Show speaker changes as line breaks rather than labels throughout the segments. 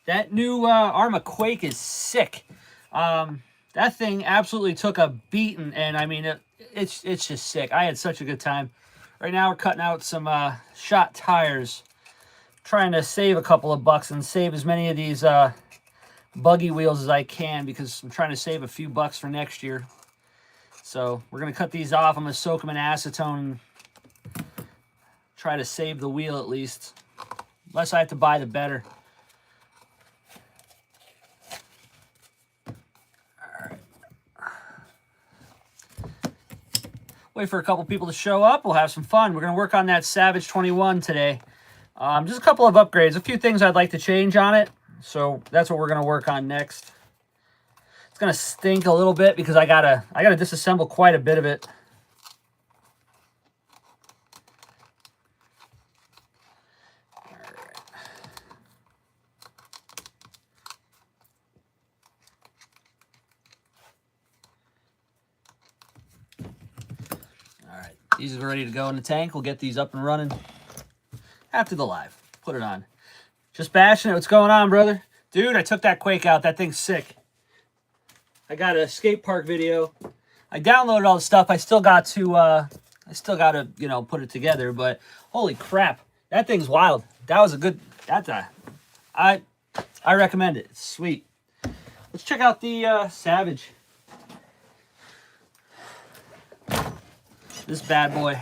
That new Arma Quake is sick. That thing absolutely took a beating, and I mean, it's just sick. I had such a good time. Right now, we're cutting out some shot tires, trying to save a couple of bucks and save as many of these buggy wheels as I can because I'm trying to save a few bucks for next year. So we're going to cut these off. I'm going to soak them in acetone and try to save the wheel at least. Less I have to buy, the better. Wait for a couple people to show up. We'll have some fun. We're going to work on that Savage 21 today. Just a couple of upgrades. A few things I'd like to change on it. So that's what we're going to work on next. It's going to stink a little bit because I gotta disassemble quite a bit of it. These are ready to go in the tank. We'll get these up and running after the live. Put it on. Just bashing it. What's going on, brother? Dude, I took that Quake out. That thing's sick. I got a skate park video. I downloaded all the stuff. I still got to, you know, put it together. But holy crap, that thing's wild. That was a good. I recommend it. It's sweet. Let's check out the Savage. This bad boy.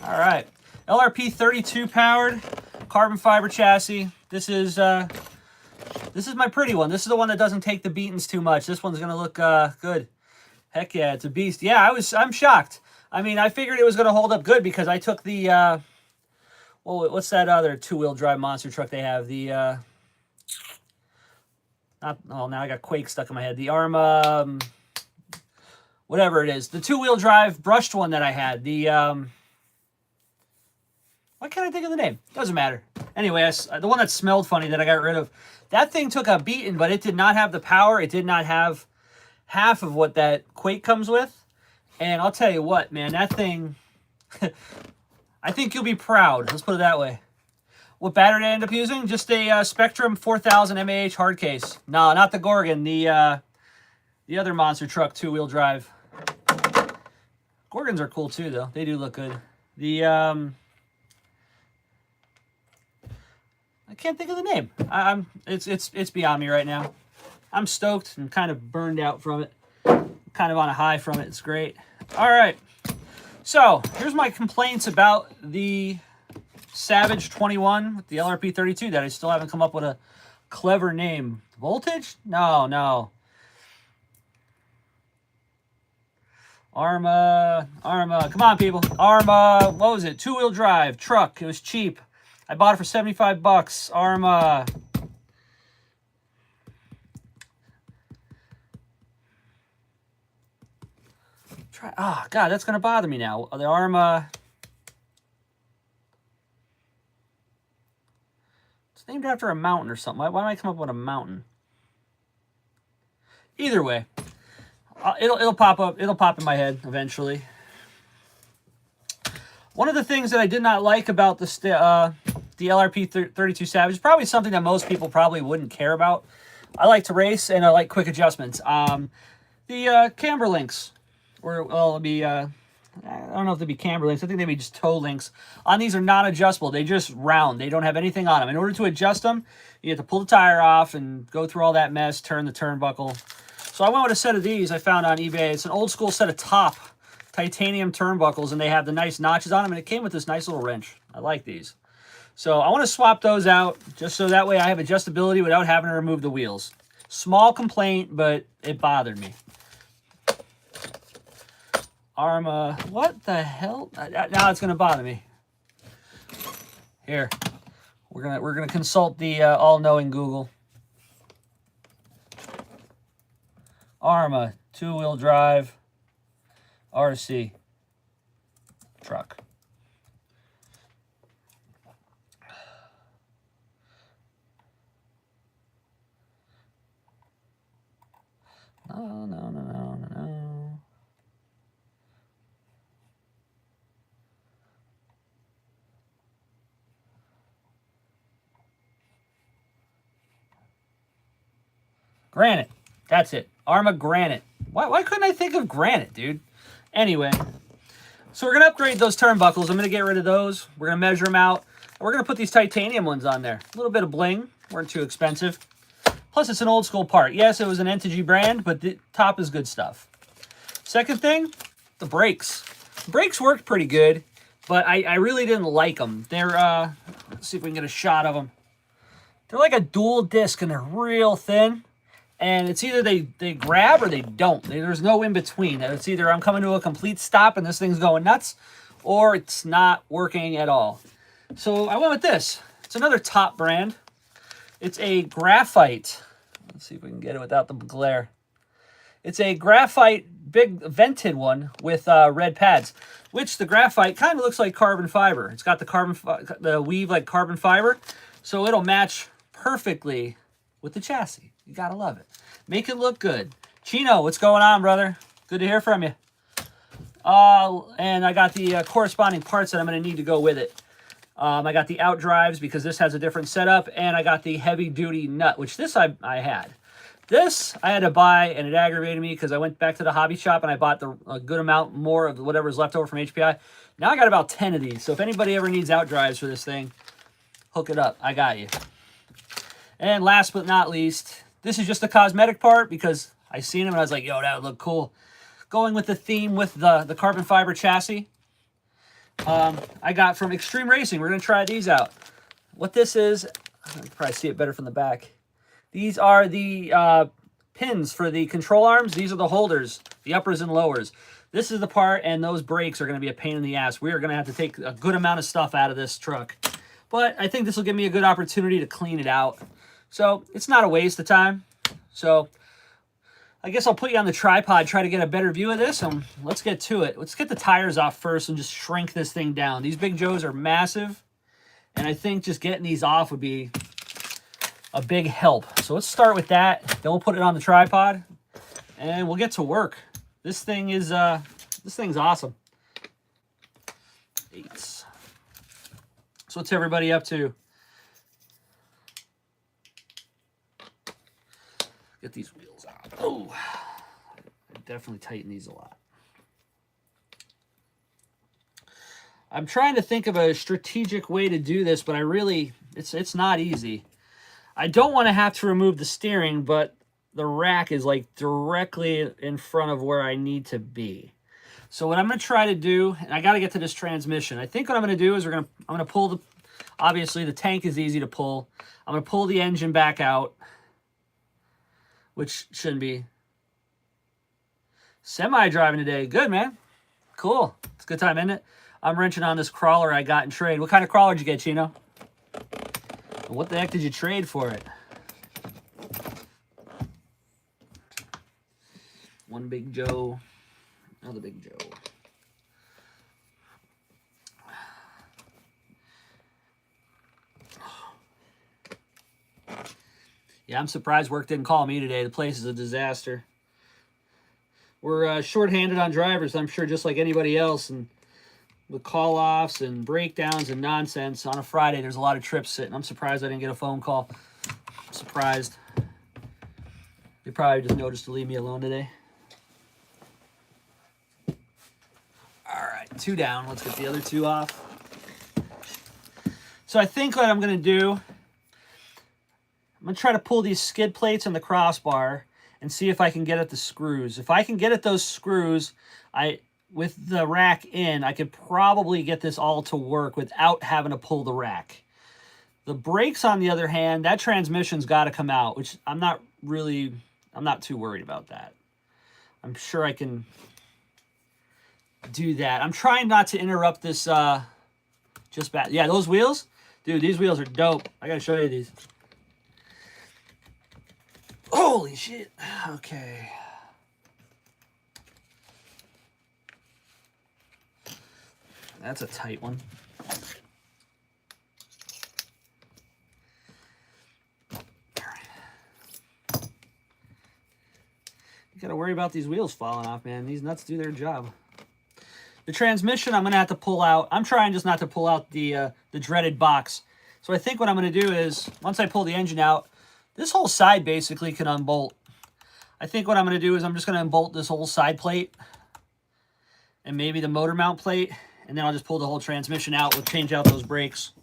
All right, lrp.32 powered, carbon fiber chassis. This is my pretty one. This is the one that doesn't take the beatings too much. This one's gonna look good. Heck yeah, it's a beast. Yeah, I'm shocked. I mean, I figured it was gonna hold up good because I took the well, what's that other two-wheel drive monster truck they have? The now I got Quake stuck in my head. The Arma. Whatever it is, the two-wheel drive brushed one that I had. The why can't I think of the name? Doesn't matter. Anyway, the one that smelled funny that I got rid of. That thing took a beating, but it did not have the power. It did not have half of what that Quake comes with. And I'll tell you what, man, that thing. I think you'll be proud. Let's put it that way. What battery did I end up using? Just a Spectrum 4000 mAh hard case. No, not the Gorgon. The other monster truck two-wheel drive. Gorgons are cool too, though. They do look good. The I can't think of the name. It's beyond me right now. I'm stoked and kind of burned out from it. Kind of on a high from it. It's great. All right. So here's my complaints about the Savage 21 with the lrp.32 that I still haven't come up with a clever name. Voltage? No. Arma, come on, people. Arma, what was it? Two-wheel drive, truck. It was cheap. I bought it for 75 bucks. Arma. God, that's going to bother me now. The Arma. It's named after a mountain or something. Why am I come up with a mountain? Either way. It'll pop up. It'll pop in my head eventually. One of the things that I did not like about the lrp.32 Savage is probably something that most people probably wouldn't care about. I like to race and I like quick adjustments. The camber links, or well, it'll be I don't know if they'd be camber links. I think they'd be just toe links. On these are not adjustable. They just round. They don't have anything on them. In order to adjust them, you have to pull the tire off and go through all that mess, turn the turnbuckle. So I went with a set of these I found on eBay. It's an old school set of top titanium turnbuckles, and they have the nice notches on them, and it came with this nice little wrench. I like these. So I want to swap those out, just so that way I have adjustability without having to remove the wheels. Small complaint, but it bothered me. Arma, what the hell? Now it's gonna bother me. Here, we're gonna consult the all-knowing Google. Arma, two-wheel drive, RC, truck. No. Granite. That's it. Arma Granite. Why couldn't I think of granite, dude? Anyway, so we're going to upgrade those turnbuckles. I'm going to get rid of those. We're going to measure them out. We're going to put these titanium ones on there. A little bit of bling. Weren't too expensive. Plus, it's an old school part. Yes, it was an Entity brand, but the top is good stuff. Second thing, the brakes. The brakes worked pretty good, but I really didn't like them. They're, let's see if we can get a shot of them. They're like a dual disc, and they're real thin. And it's either they grab or they don't. There's no in between. It's either I'm coming to a complete stop and this thing's going nuts, or it's not working at all. So I went with this. It's another top brand. It's a graphite. Let's see if we can get it without the glare. It's a graphite big vented one with red pads, which the graphite kind of looks like carbon fiber. It's got the weave like carbon fiber, so it'll match perfectly with the chassis. You gotta love it. Make it look good. Chino, what's going on, brother? Good to hear from you. And I got the corresponding parts that I'm going to need to go with it. I got the out drives because this has a different setup, and I got the heavy duty nut, which this I had. This I had to buy, and it aggravated me because I went back to the hobby shop and I bought a good amount more of whatever's left over from HPI. Now I got about 10 of these, so if anybody ever needs out drives for this thing, hook it up. I got you. And last but not least, this is just a cosmetic part because I seen them and I was like, yo, that would look cool. Going with the theme with the carbon fiber chassis. I got from Extreme Racing. We're going to try these out. What this is, you can probably see it better from the back. These are the pins for the control arms. These are the holders, the uppers and lowers. This is the part, and those brakes are going to be a pain in the ass. We are going to have to take a good amount of stuff out of this truck. But I think this will give me a good opportunity to clean it out. So it's not a waste of time. So I guess I'll put you on the tripod, try to get a better view of this, and let's get to it. Let's get the tires off first and just shrink this thing down. These Big Joes are massive, and I think just getting these off would be a big help. So let's start with that. Then we'll put it on the tripod, and we'll get to work. This thing is this thing's awesome. Eights. So what's everybody up to? Get these wheels out. Oh, I definitely tighten these a lot. I'm trying to think of a strategic way to do this, but it's not easy. I don't want to have to remove the steering, but the rack is like directly in front of where I need to be. So what I'm going to try to do, and I got to get to this transmission. I think what I'm going to do is I'm going to pull obviously the tank is easy to pull. I'm going to pull the engine back out, which shouldn't be. Semi-driving today. Good, man. Cool. It's a good time, isn't it? I'm wrenching on this crawler I got in trade. What kind of crawler did you get, Chino? And what the heck did you trade for it? One Big Joe. Another Big Joe. Yeah, I'm surprised work didn't call me today. The place is a disaster. We're short-handed on drivers, I'm sure, just like anybody else. And with call-offs and breakdowns and nonsense, on a Friday, there's a lot of trips sitting. I'm surprised I didn't get a phone call. I'm surprised. They probably just noticed to leave me alone today. All right, 2 down. Let's get the other 2 off. So I think what I'm going to do, I'm going to try to pull these skid plates and the crossbar and see if I can get at the screws. If I can get at those screws, with the rack in, I could probably get this all to work without having to pull the rack. The brakes, on the other hand, that transmission's got to come out, which I'm not too worried about that. I'm sure I can do that. I'm trying not to interrupt this just bad. Yeah, those wheels? Dude, these wheels are dope. I got to show you these. Holy shit. Okay. That's a tight one. All right. You got to worry about these wheels falling off, man. These nuts do their job. The transmission I'm going to have to pull out. I'm trying just not to pull out the dreaded box. So I think what I'm going to do is, once I pull the engine out, this whole side basically can unbolt. I think what I'm going to do is I'm just going to unbolt this whole side plate and maybe the motor mount plate, and then I'll just pull the whole transmission out. We'll change out those brakes.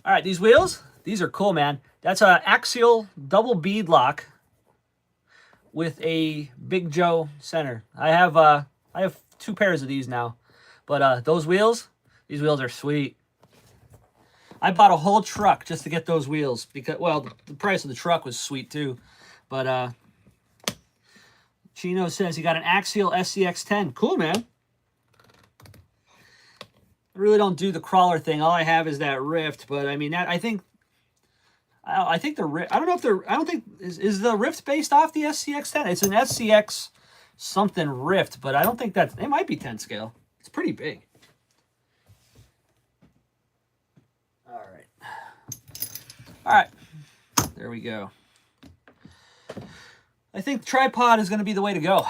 All right, these wheels, these are cool, man. That's an axial double bead lock with a Big Joe center. I have 2 pairs of these now, but those wheels, these wheels are sweet. I bought a whole truck just to get those wheels because, well, the price of the truck was sweet too. But Chino says he got an axial SCX10. Cool, man. I really don't do the crawler thing. All I have is that Rift, but I mean that I think the Rift. I don't know if the I don't think is the Rift based off the SCX10. It's an SCX something Rift, but I don't think that it might be 10 scale. It's pretty big. All right, there we go. I think tripod is going to be the way to go.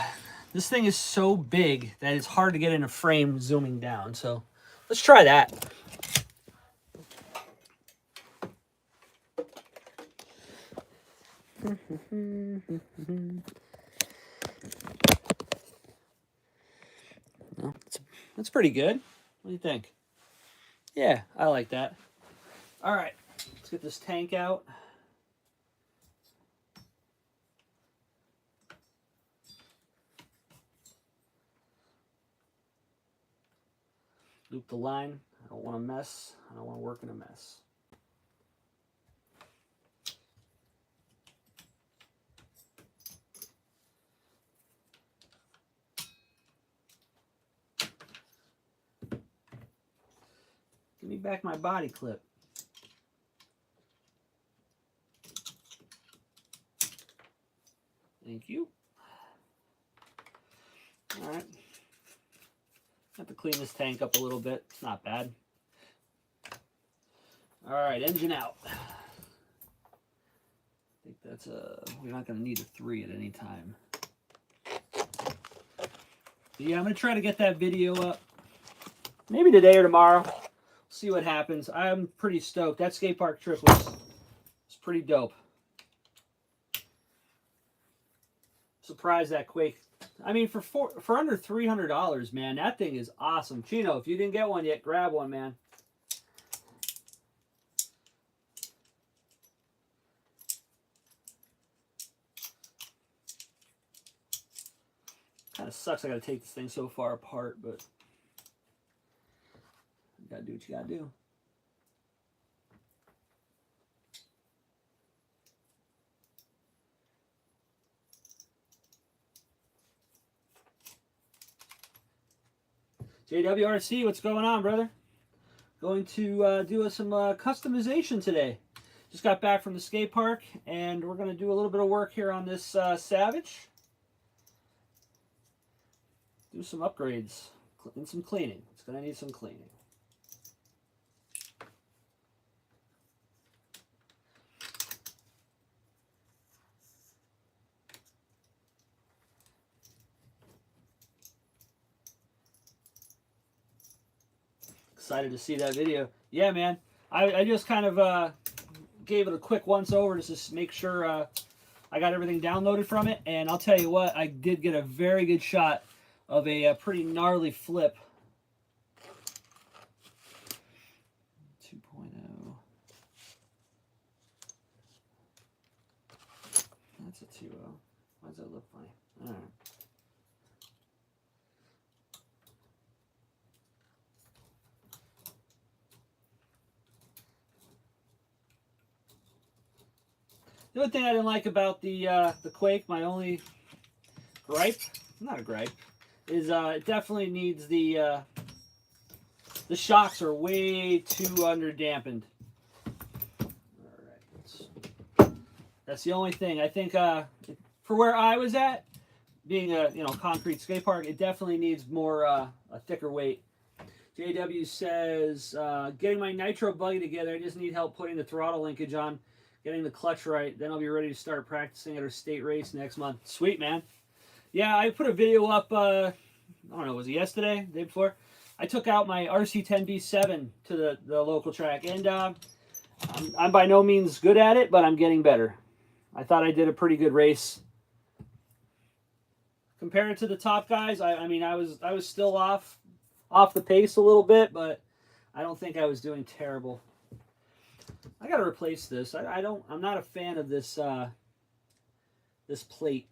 This thing is so big that it's hard to get in a frame zooming down. So let's try that. Well, that's pretty good. What do you think? Yeah, I like that. All right, let's get this tank out. Loop the line. I don't want to mess. I don't want to work in a mess. Give me back my body clip. Thank you. All right. Have to clean this tank up a little bit. It's not bad. All right, engine out. I think that's we're not going to need a 3 at any time. But yeah, I'm going to try to get that video up. Maybe today or tomorrow. See what happens. I'm pretty stoked. That skate park trip was pretty dope. Surprised that Quake. I mean, for under $300, man, that thing is awesome. Chino, if you didn't get one yet, grab one, man. Kind of sucks I got to take this thing so far apart, but you got to do what you got to do. JWRC, what's going on, brother? Going to do some customization today. Just got back from the skate park, and we're going to do a little bit of work here on this Savage. Do some upgrades and some cleaning. It's going to need some cleaning. Excited to see that video. Yeah, man. I just kind of gave it a quick once over just to make sure I got everything downloaded from it. And I'll tell you what, I did get a very good shot of a pretty gnarly flip. 2.0. That's a 2.0. Why does that look funny? All right. The only thing I didn't like about the Quake, my only gripe, not a gripe, is it definitely needs the shocks are way too underdampened. All right, that's the only thing. I think for where I was at, being a concrete skate park, it definitely needs more a thicker weight. JW says, getting my nitro buggy together. I just need help putting the throttle linkage on, getting the clutch right. Then I'll be ready to start practicing at our state race next month. Sweet, man. Yeah, I put a video up, I don't know, was it yesterday, the day before? I took out my RC10B7 to the local track, and I'm by no means good at it, but I'm getting better. I thought I did a pretty good race. Compared to the top guys, I mean, I was still off the pace a little bit, but I don't think I was doing terrible. I got to replace this. I'm not a fan of this this plate.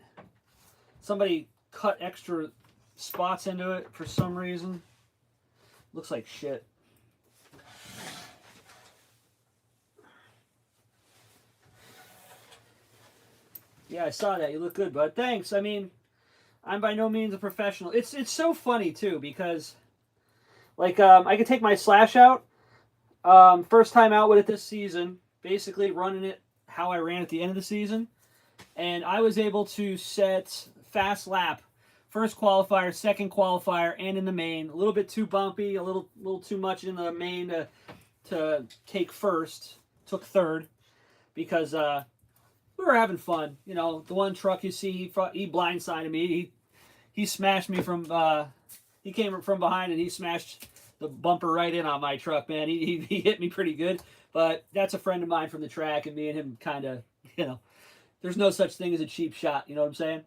Somebody cut extra spots into it for some reason. Looks like shit. Yeah, I saw that. You look good, bud. Thanks. I mean, I'm by no means a professional. It's so funny too because, like, I could take my slash out. First time out with it this season. Basically running it how I ran at the end of the season, and I was able to set fast lap, first qualifier, second qualifier, and in the main. A little bit too bumpy, a little too much in the main to take first. Took third because we were having fun. You know, the one truck you see, he blindsided me. He smashed me from. He came from behind and he smashed the bumper right in on my truck, man. He hit me pretty good. But that's a friend of mine from the track, and me and him kind of, you know, there's no such thing as a cheap shot. You know what I'm saying?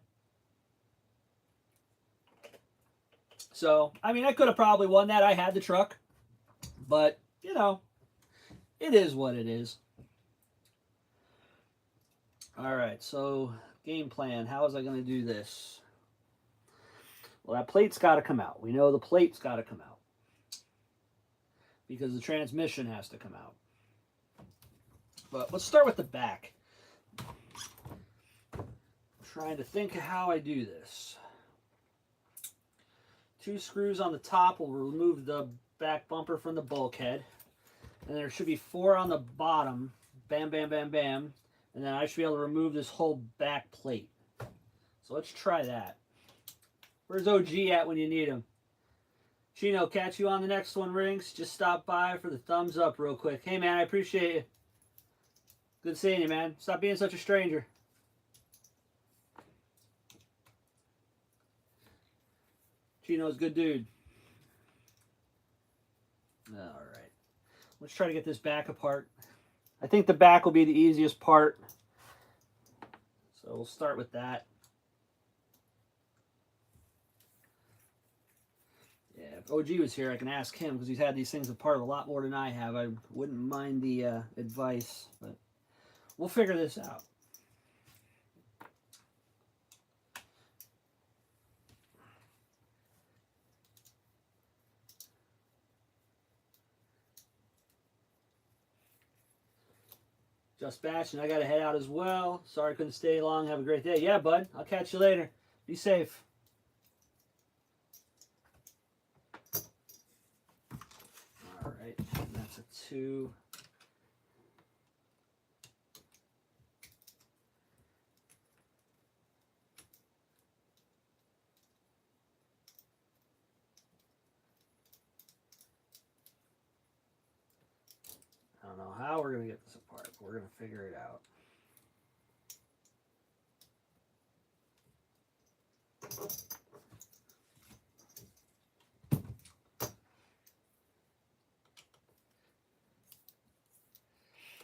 So, I mean, I could have probably won that. I had the truck. But, you know, it is what it is. All right, so game plan. How is I going to do this? Well, that plate's got to come out. We know the plate's got to come out because the transmission has to come out. But let's start with the back. I'm trying to think of how I do this. 2 screws on the top will remove the back bumper from the bulkhead. And there should be 4 on the bottom. Bam, bam, bam, bam. And then I should be able to remove this whole back plate. So let's try that. Where's OG at when you need him? Chino, catch you on the next one, Rynks. Just stop by for the thumbs up real quick. Hey, man, I appreciate you. Good seeing you, man. Stop being such a stranger. Chino's a good dude. All right. Let's try to get this back apart. I think the back will be the easiest part. So we'll start with that. Yeah, if OG was here, I can ask him because he's had these things apart a lot more than I have. I wouldn't mind the advice, but we'll figure this out. Just bashing. I got to head out as well. Sorry I couldn't stay long. Have a great day. Yeah, bud. I'll catch you later. Be safe. All right. That's a 2. I don't know how we're going to get this apart, but we're going to figure it out.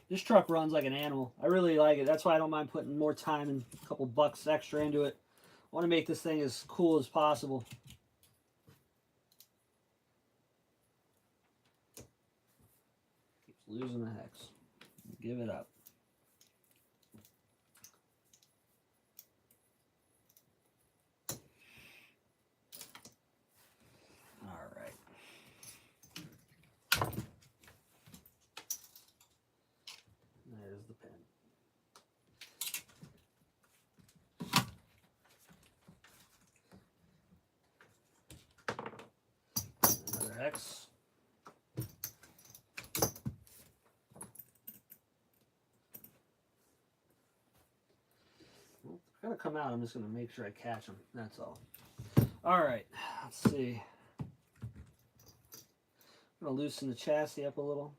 This truck runs like an animal. I really like it. That's why I don't mind putting more time and a couple bucks extra into it. I want to make this thing as cool as possible. Keeps losing the hex. Give it up. All right. There's the pin. Another hex. Well, they're gonna come out. I'm just gonna make sure I catch them. That's all. All right. Let's see. I'm gonna loosen the chassis up a little.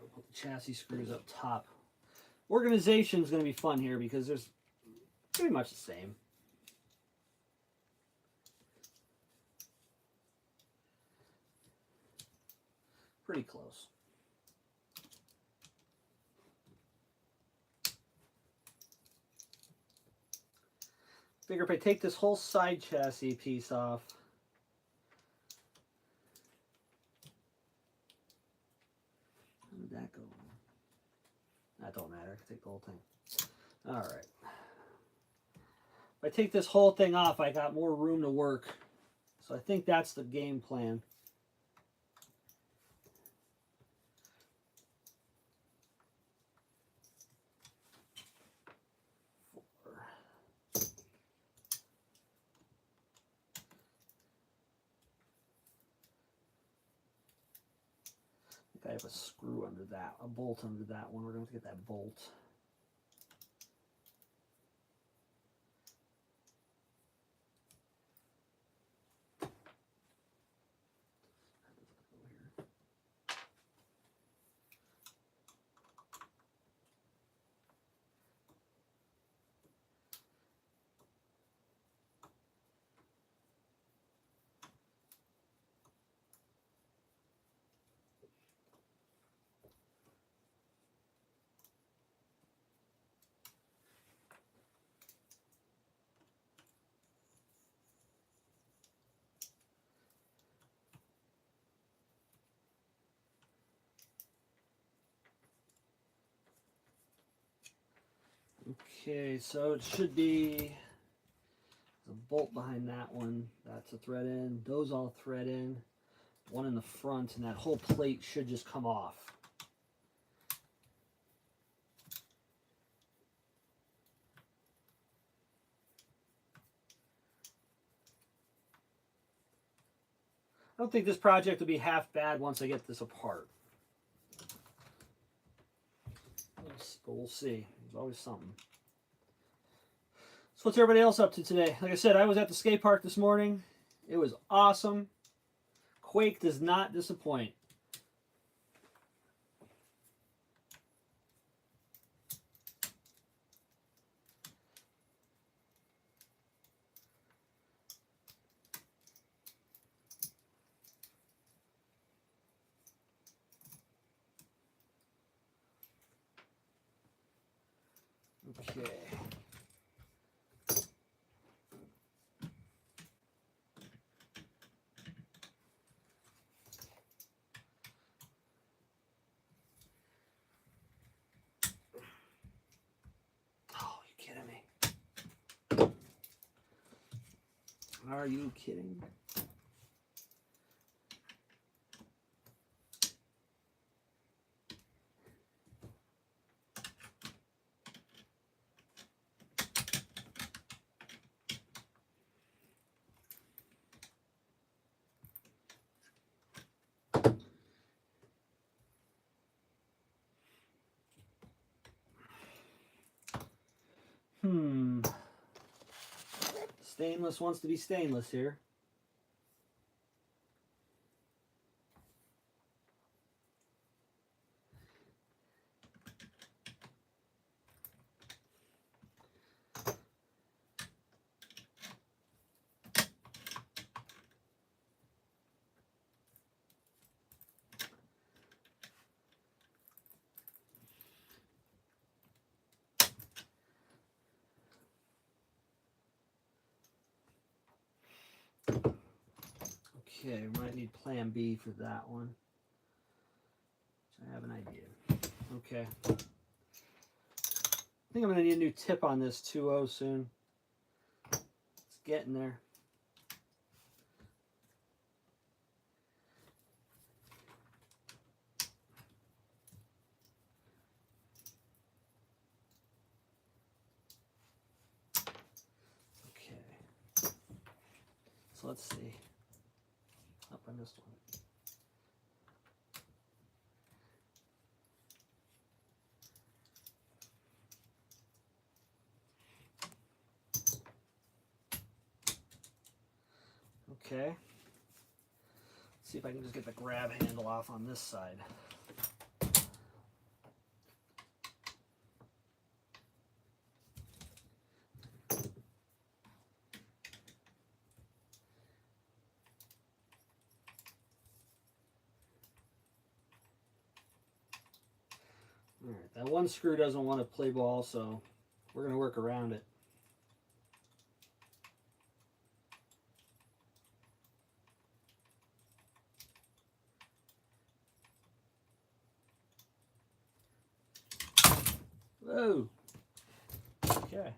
We'll put the chassis screws up top. Organization is going to be fun here because there's pretty much the same. pretty close. Figure if I take this whole side chassis piece off, how did that go? That don't matter. I can take the whole thing. All right. If I take this whole thing off, I got more room to work. So I think that's the game plan. I have a screw under that, a bolt under that one. We're going to get that bolt. Okay, so it should be the bolt behind that one. That's a thread in. Those all thread in. One in the front, and that whole plate should just come off. I don't think this project will be half bad once I get this apart. But we'll see. There's always something. So what's everybody else up to today? Like I said, I was at the skate park this morning. It was awesome. Quake does not disappoint. Okay. Are you kidding? Stainless wants to be stainless here. Okay, we might need plan B for that one. I have an idea. Okay. I think I'm going to need a new tip on this 2.0 soon. It's getting there. Okay. So let's see. Oh, I missed one. Okay. Let's see if I can just get the grab handle off on this side. All right, that one screw doesn't want to play ball, so we're going to work around it. Whoa. Okay.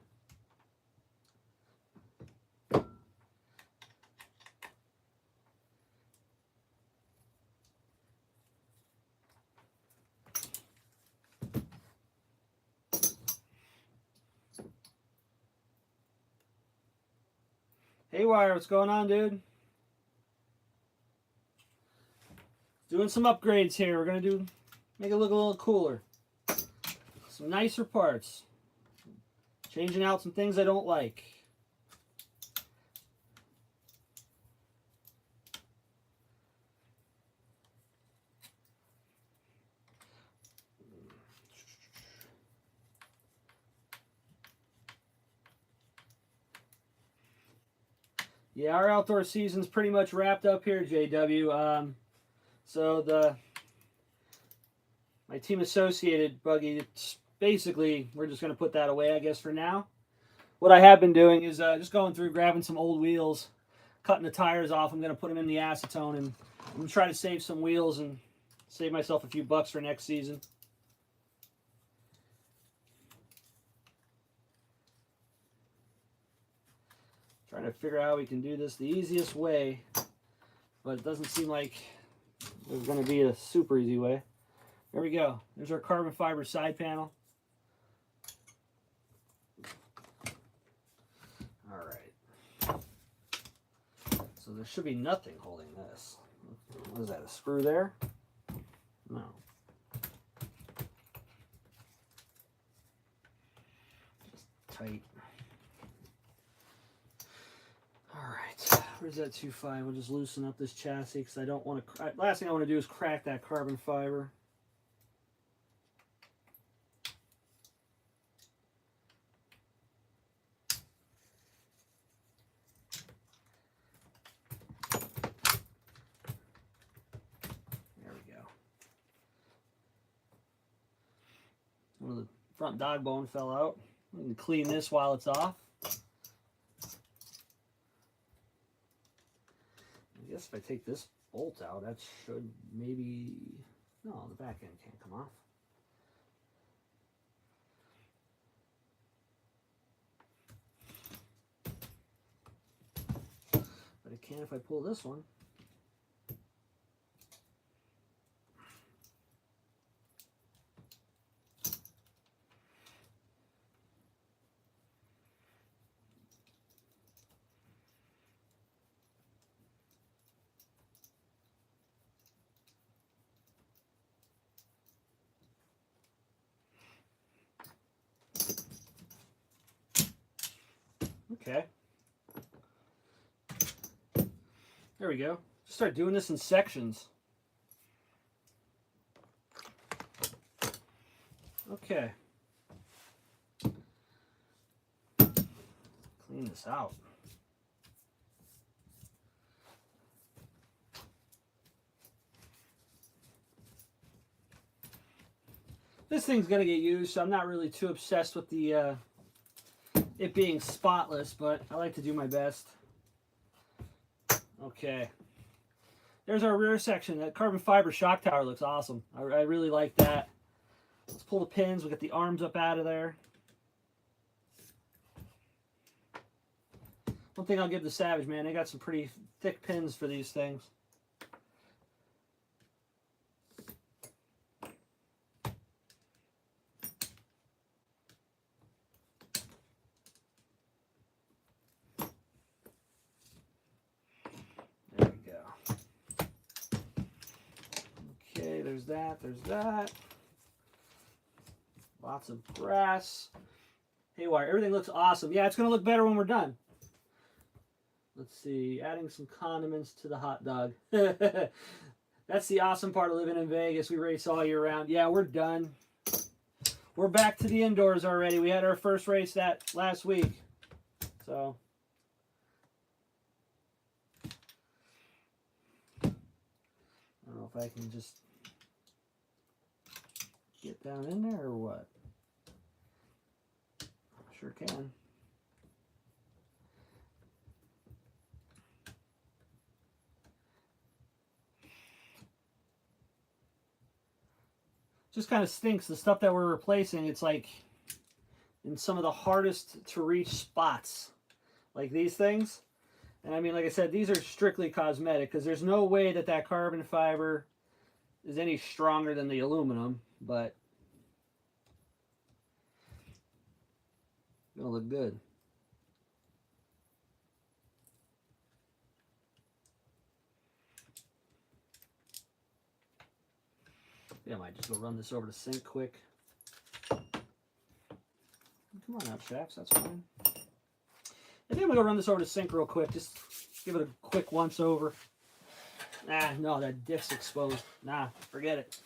Haywire, what's going on, dude? Doing some upgrades here. We're going to make it look a little cooler. Some nicer parts. Changing out some things I don't like. Yeah, our outdoor season's pretty much wrapped up here, JW. So my team associated buggy, it's basically, we're just going to put that away, I guess, for now. What I have been doing is just going through, grabbing some old wheels, cutting the tires off. I'm going to put them in the acetone, and I'm going to try to save some wheels and save myself a few bucks for next season. Trying to figure out how we can do this the easiest way, but it doesn't seem like there's going to be a super easy way. There we go. There's our carbon fiber side panel. All right. So there should be nothing holding this. What is that, a screw there? No. Just tight. All right. Where's that 2.5? We'll just loosen up this chassis because I don't want to. Last thing I want to do is crack that carbon fiber. One of the front dog bone fell out. We can clean this while it's off. I guess if I take this bolt out, that should maybe... No, the back end can't come off. But it can if I pull this one. Okay. There we go. Just start doing this in sections. Okay. Clean this out. This thing's gonna get used, so I'm not really too obsessed with the it being spotless, but I like to do my best. Okay. There's our rear section. That carbon fiber shock tower looks awesome. I really like that. Let's pull the pins. We'll get the arms up out of there. One thing I'll give the Savage, man, they got some pretty thick pins for these things. There we go. Okay, there's that, there's that. Lots of brass. Haywire, everything looks awesome. Yeah, it's going to look better when we're done. Let's see, adding some condiments to the hot dog. That's the awesome part of living in Vegas. We race all year round. Yeah, we're done. We're back to the indoors already. We had our first race that last week. So, I don't know if I can just... get down in there or what? Sure can. Just kind of stinks. The stuff that we're replacing, it's like in some of the hardest to reach spots, like these things. And I mean, like I said, these are strictly cosmetic because there's no way that that carbon fiber is any stronger than the aluminum, but it's gonna look good. Yeah, I might just go run this over the sink quick. Come on out, Shaps, that's fine. I think I'm gonna go run this over the sink real quick. Just give it a quick once over. Ah, no, that diff's exposed. Nah, forget it.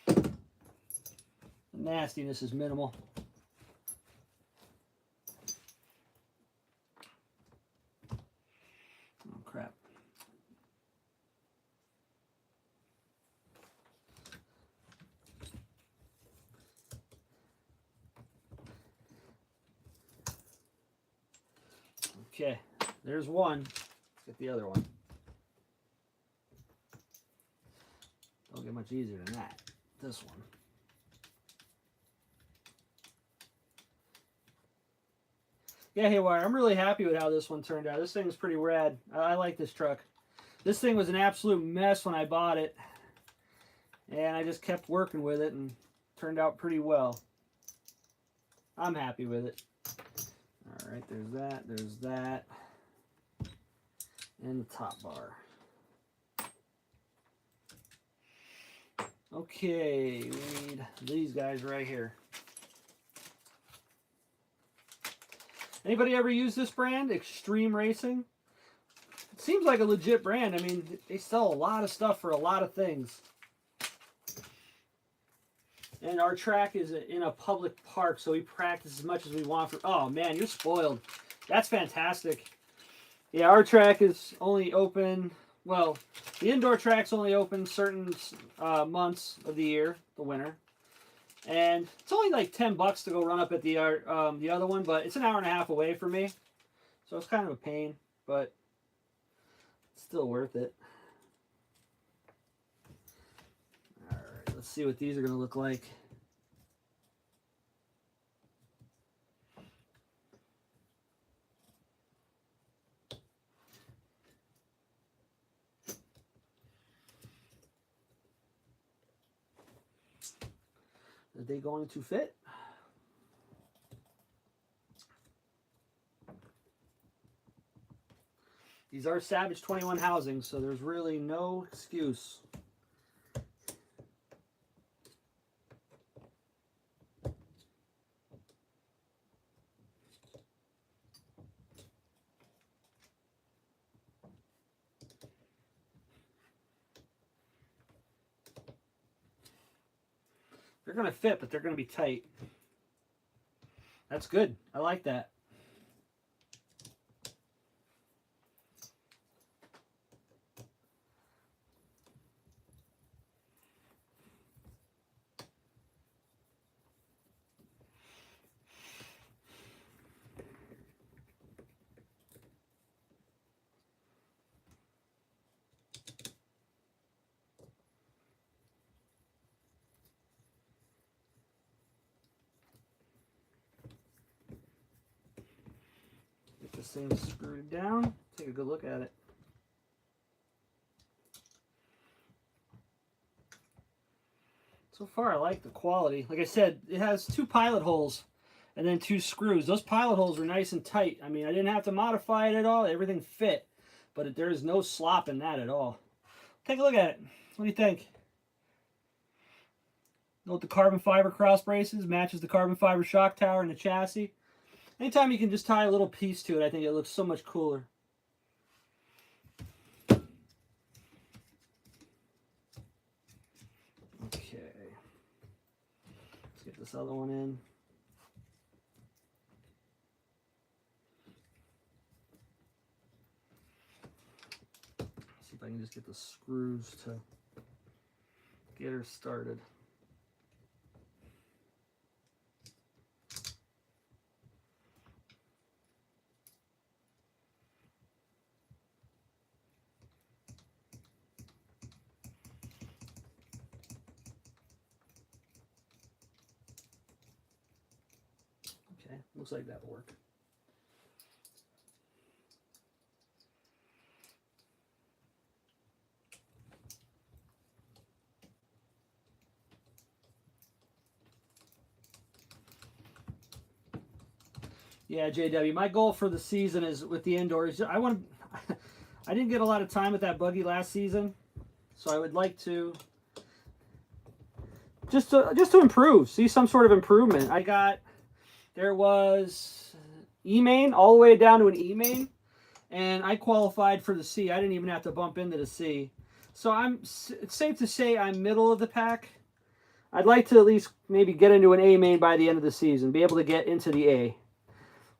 The nastiness is minimal. Oh, crap. Okay, there's one. Let's get the other one. Don't get much easier than that. This one. Yeah, Haywire, I'm really happy with how this one turned out. This thing's pretty rad. I like this truck. This thing was an absolute mess when I bought it. And I just kept working with it and turned out pretty well. I'm happy with it. All right, there's that, and the top bar. Okay, we need these guys right here. Anybody ever use this brand, Extreme Racing? It seems like a legit brand. I mean, they sell a lot of stuff for a lot of things. And our track is in a public park, so we practice as much as we want. Oh, man, you're spoiled. That's fantastic. Yeah, our track is only open, well, the indoor track's only open certain months of the year, the winter. And it's only like $10 to go run up at the other one, but it's an hour and a half away from me. So it's kind of a pain, but it's still worth it. Alright, let's see what these are going to look like. Are they going to fit? These are Savage 21 housings, so there's really no excuse. They're going to fit, but they're going to be tight. That's good. I like that. This thing's screwed down. Take a good look at it. So far, I like the quality. Like I said, it has 2 pilot holes and then 2 screws. Those pilot holes were nice and tight. I mean, I didn't have to modify it at all. Everything fit, but there is no slop in that at all. Take a look at it. What do you think? Note the carbon fiber cross braces matches the carbon fiber shock tower and the chassis. Anytime you can just tie a little piece to it, I think it looks so much cooler. Okay. Let's get this other one in. See if I I can just get the screws to get her started. Okay, looks like that'll work. Yeah, JW, my goal for the season is with the indoors. I didn't get a lot of time with that buggy last season, so I would like to just to improve, see some sort of improvement. There was E main all the way down to an E main, and I qualified for the C. I didn't even have to bump into the C, so it's safe to say I'm middle of the pack. I'd like to at least maybe get into an A main by the end of the season, be able to get into the A.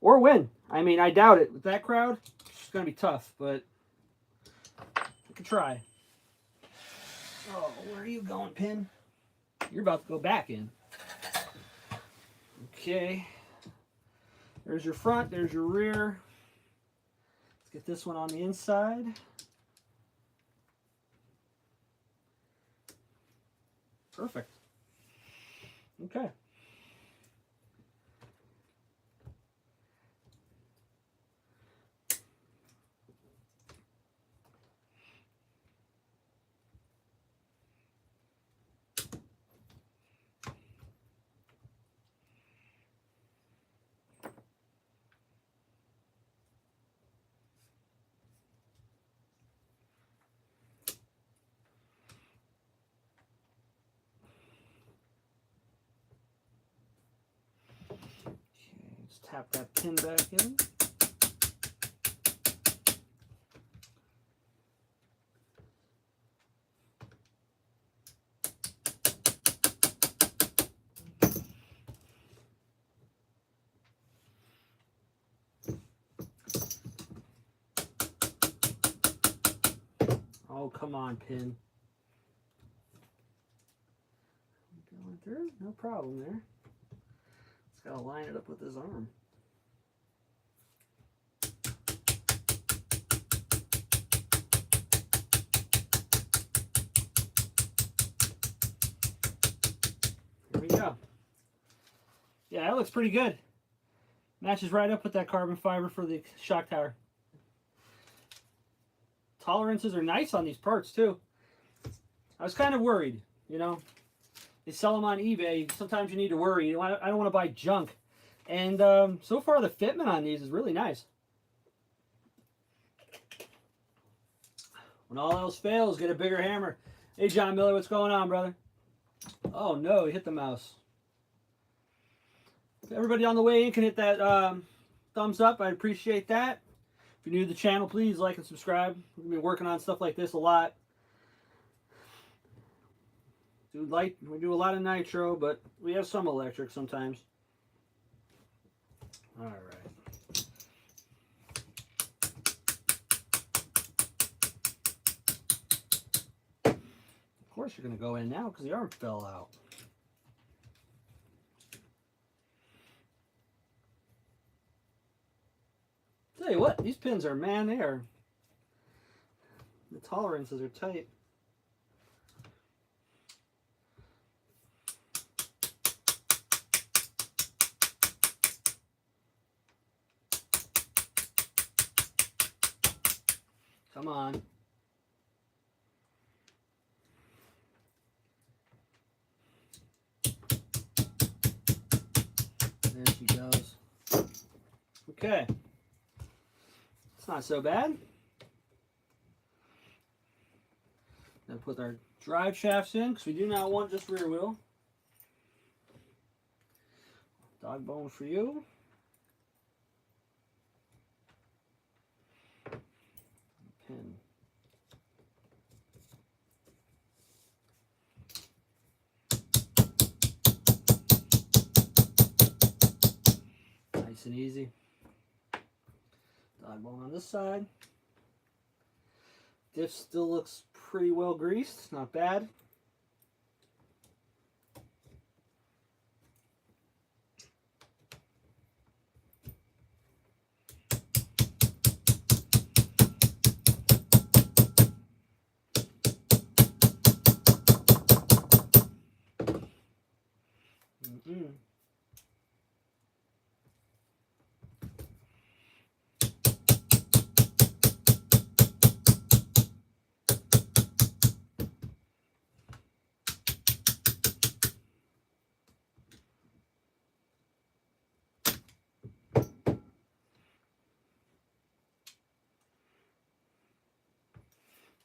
Or win. I mean, I doubt it. With that crowd, it's going to be tough, but I could try. Oh, where are you going, Pin? You're about to go back in. Okay. There's your front. There's your rear. Let's get this one on the inside. Perfect. Okay. Let's tap that pin back in. Oh, come on, pin. Going through? No problem there. Just gotta line it up with his arm. There we go. Yeah, that looks pretty good. Matches right up with that carbon fiber for the shock tower. Tolerances are nice on these parts too. I was kind of worried, you know. They sell them on eBay. Sometimes you need to worry. I don't want to buy junk. And so far the fitment on these is really nice. When all else fails, get a bigger hammer. Hey, John Miller, what's going on, brother? Oh, no, he hit the mouse. Everybody on the way in can hit that thumbs up. I appreciate that. If you're new to the channel, please like and subscribe. We're going to be working on stuff like this a lot. We do a lot of nitro, but we have some electric sometimes. All right. Of course you're going to go in now because the arm fell out. Tell you what, these pins are, man, they are, the tolerances are tight. Come on. There she goes. Okay. It's not so bad. Now put our drive shafts in because we do not want just rear wheel. Dog bone for you. Pin. Nice and easy. Dog bone on this side. Diff still looks pretty well greased, not bad.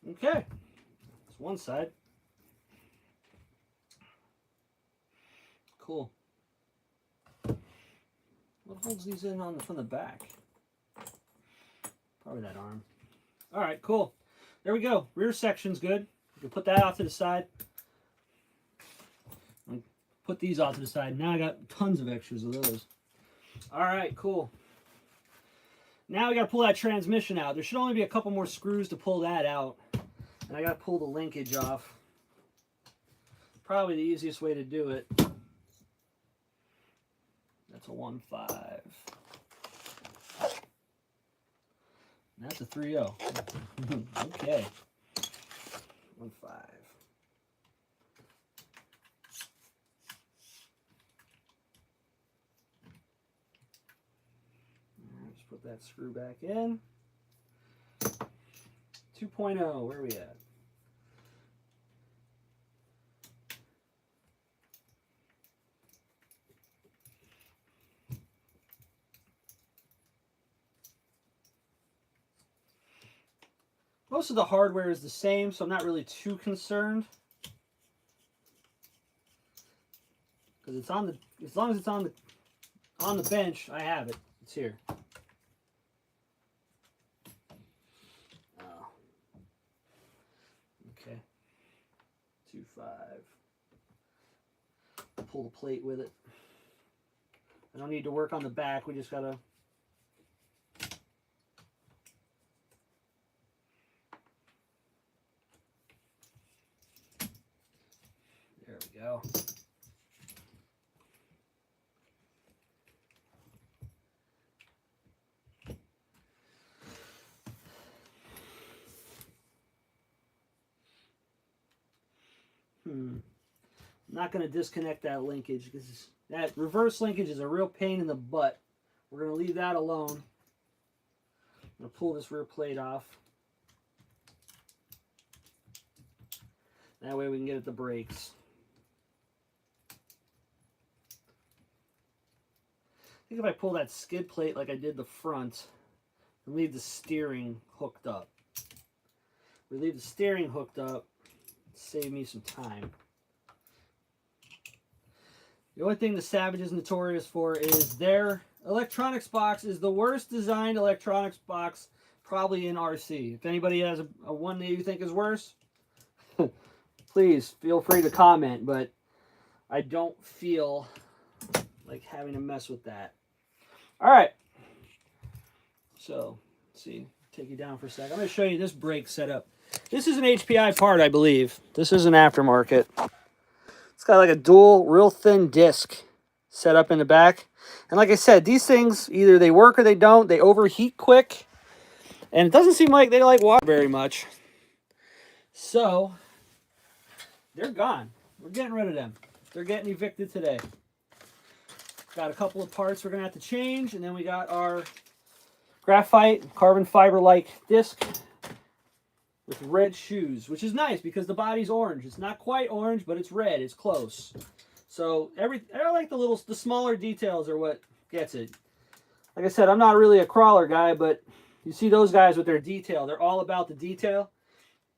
Okay, that's one side. Cool. What holds these in on from the back? Probably that arm. All right, cool. There we go. Rear section's good. You can put that off to the side. Put these off to the side. Now I got tons of extras of those. All right, cool. Now we got to pull that transmission out. There should only be a couple more screws to pull that out. And I got to pull the linkage off. Probably the easiest way to do it. That's a 1.5. That's a 3.0. Okay. 1.5. Just put that screw back in. 2.0, where are we at? Most of the hardware is the same, so I'm not really too concerned. Because it's on the, as long as it's on the bench, I have it. It's here. Oh. Okay. 2.5. Pull the plate with it. I don't need to work on the back. We just gotta. There we go. I'm not going to disconnect that linkage because that reverse linkage is a real pain in the butt. We're going to leave that alone. I'm going to pull this rear plate off. That way we can get at the brakes. I think if I pull that skid plate like I did the front and leave the steering hooked up. We leave the steering hooked up, save me some time. The only thing the Savage is notorious for is their electronics box is the worst designed electronics box probably in RC. If anybody has a one that you think is worse, please feel free to comment, but I don't feel like having to mess with that. All right. So, let's see. Take you down for a sec. I'm going to show you this brake setup. This is an HPI part, I believe. This is an aftermarket. It's got like a dual, real thin disc set up in the back. And like I said, these things, either they work or they don't. They overheat quick. And it doesn't seem like they like water very much. So, they're gone. We're getting rid of them. They're getting evicted today. Got a couple of parts we're going to have to change. And then we got our graphite, carbon fiber-like disc with red shoes, which is nice because the body's orange. It's not quite orange, but it's red. It's close. So I like the smaller details are what gets it. Like I said, I'm not really a crawler guy, but you see those guys with their detail. They're all about the detail.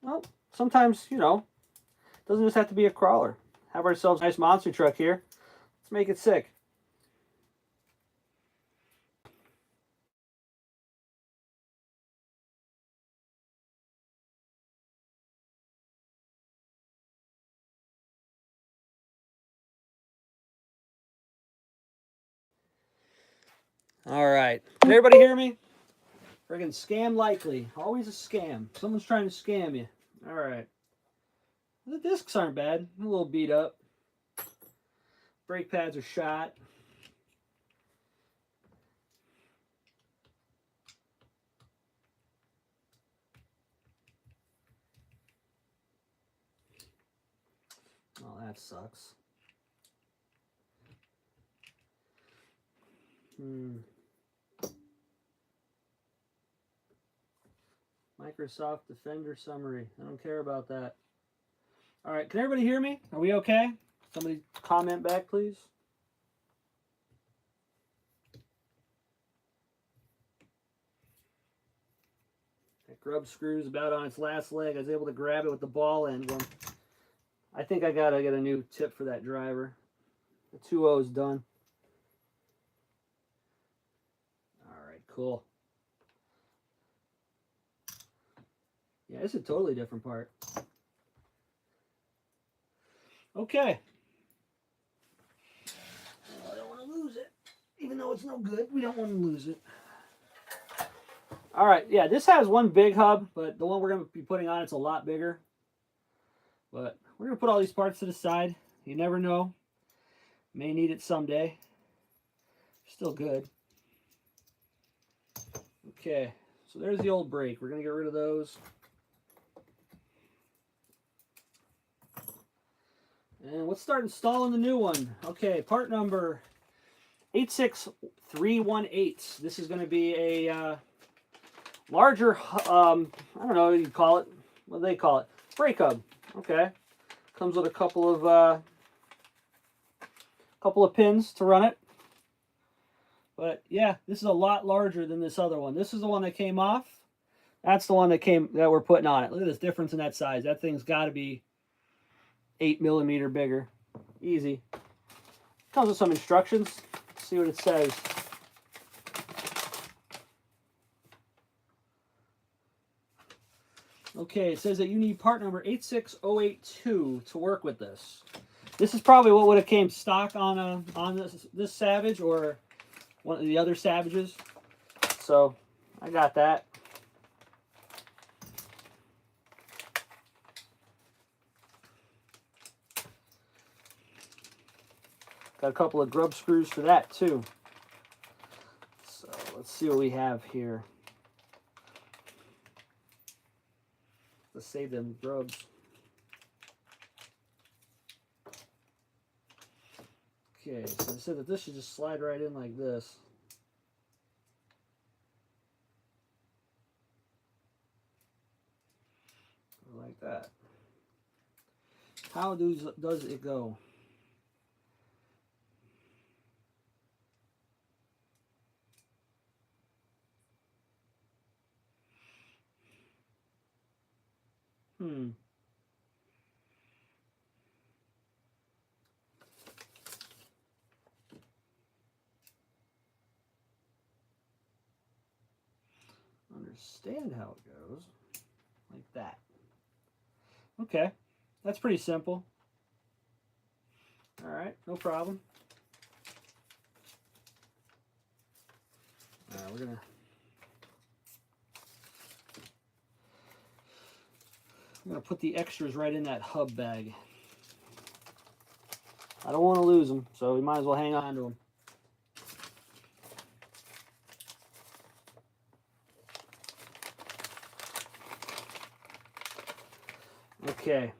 Well, sometimes, you know, it doesn't just have to be a crawler. Have ourselves a nice monster truck here. Let's make it sick. All right. Can everybody hear me? Friggin' scam likely. Always a scam. Someone's trying to scam you. All right. The discs aren't bad. A little beat up. Brake pads are shot. Oh, that sucks. Microsoft Defender summary. I don't care about that. All right, can everybody hear me? Are we okay? Somebody comment back, please. That grub screw's about on its last leg. I was able to grab it with the ball end one. I think I gotta get a new tip for that driver. The 2.0 is done. All right, cool. Yeah, it's a totally different part. Okay. Oh, I don't want to lose it. Even though it's no good, we don't want to lose it. All right, yeah, this has one big hub, but the one we're going to be putting on, it's a lot bigger. But we're going to put all these parts to the side. You never know. May need it someday. Still good. Okay, so there's the old brake. We're going to get rid of those. And let's start installing the new one. Okay, part number 86318. This is going to be a larger, I don't know what you call it. What do they call it? Brake hub. Okay. Comes with a couple of pins to run it. But yeah, this is a lot larger than this other one. This is the one that came off. That's the one that we're putting on it. Look at this difference in that size. That thing's got to be 8 millimeter bigger. Easy. Comes with some instructions. Let's see what it says. Okay, it says that you need part number 86082 to work with this. This is probably what would have came stock on this Savage or one of the other Savages. So I got that. Got a couple of grub screws for that too. So let's see what we have here. Let's save them grubs. Okay, so it said that this should just slide right in like this. Like that. How does it go? Understand how it goes. Like that. Okay. That's pretty simple. All right, no problem. All right, we're gonna put the extras right in that hub bag. I don't want to lose them, so we might as well hang on to them. Okay.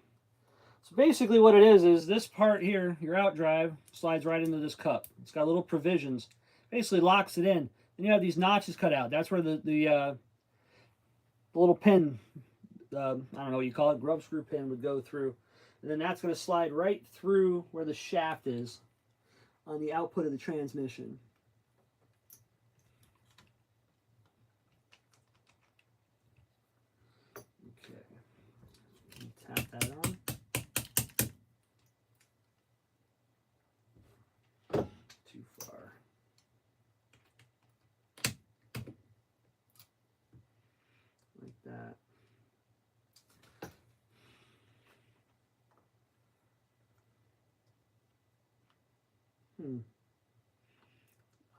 So basically what it is this part here, your outdrive, slides right into this cup. It's got little provisions. Basically locks it in. Then you have these notches cut out. That's where the little pin, I don't know what you call it, grub screw pin would go through. And then that's going to slide right through where the shaft is on the output of the transmission. Okay. Tap that on. Too far. Like that.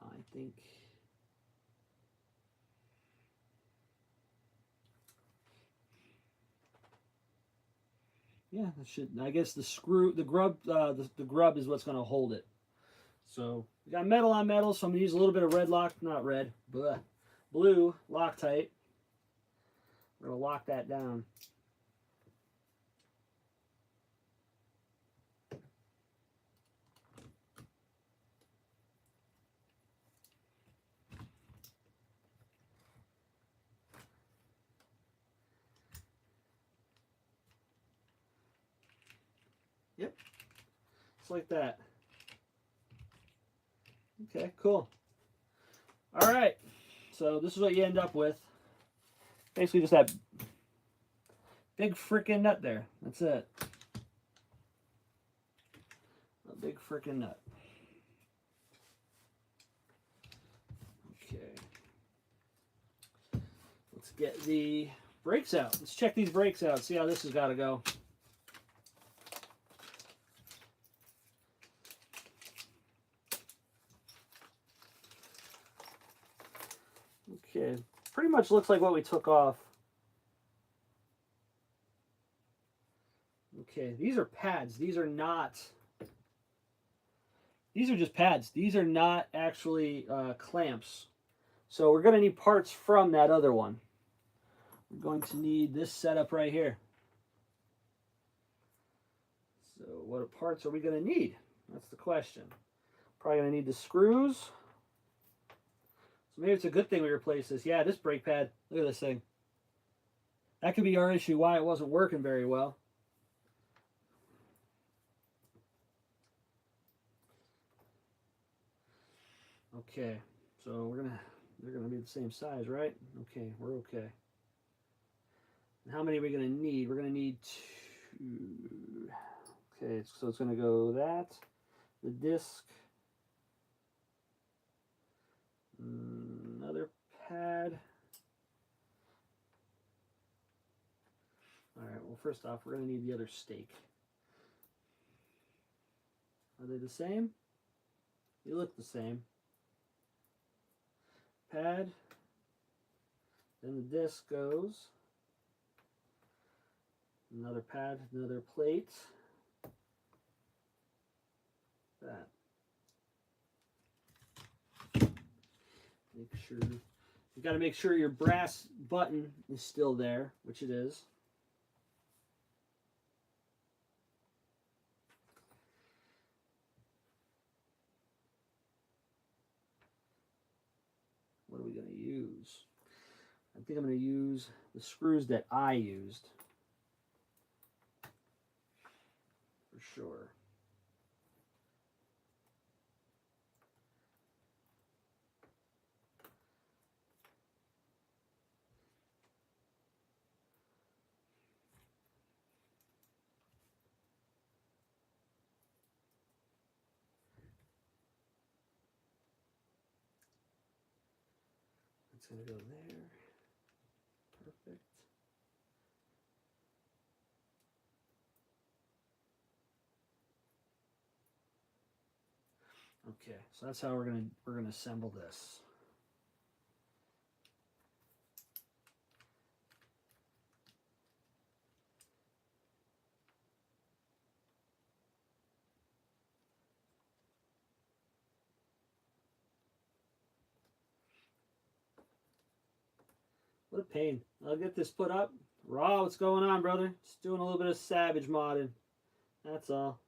I think yeah, that should. I guess the grub, the grub is what's going to hold it. So we got metal on metal, so I'm gonna use a little bit of red not red, blue Loctite. We're gonna lock that down. Yep, just like that. Okay, cool. All right, so this is what you end up with. Basically just that big freaking nut there. That's it. A big freaking nut. Okay. Let's get the brakes out. Let's check these brakes out. See how this has got to go. Okay, pretty much looks like what we took off. Okay, these are pads. These are not. These are just pads. These are not actually clamps. So we're going to need parts from that other one. We're going to need this setup right here. So what parts are we going to need? That's the question. Probably going to need the screws. So maybe it's a good thing we replace this. Yeah, this brake pad. Look at this thing. That could be our issue, why it wasn't working very well. Okay, so they're gonna be the same size, right? Okay, we're okay. And how many are we gonna need? We're gonna need 2. Okay, so it's gonna go that, the disc, another pad. All right, well, first off, we're gonna need the other stake. Are they the same? They look the same. Pad, then the disc goes, another pad, another plate, that. Make sure, you got to make sure your brass button is still there, which it is. What are we going to use? I think I'm going to use the screws that I used. For sure. It's going to go there. Perfect. Okay, so that's how we're gonna assemble this. What a pain. I'll get this put up. Raw, what's going on, brother? Just doing a little bit of savage modding. That's all.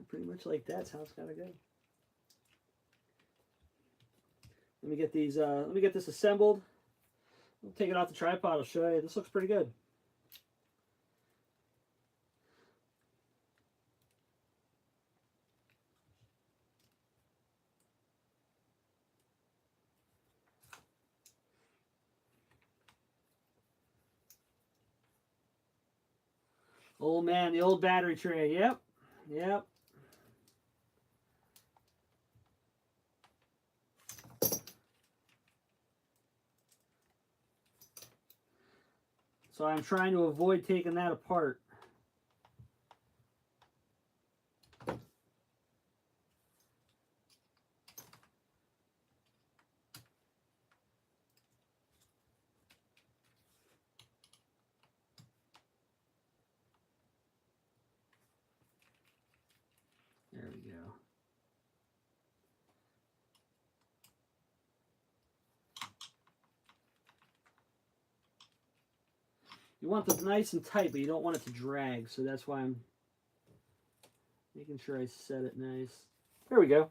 Pretty much like that's how it's gotta go. Let me get these. Let me get this assembled. I'll take it off the tripod. I'll show you. This looks pretty good. A Oh man, the old battery tray. Yep. Yep. So I'm trying to avoid taking that apart. There we go. You want this nice and tight, but you don't want it to drag, so that's why I'm making sure I set it nice. There we go.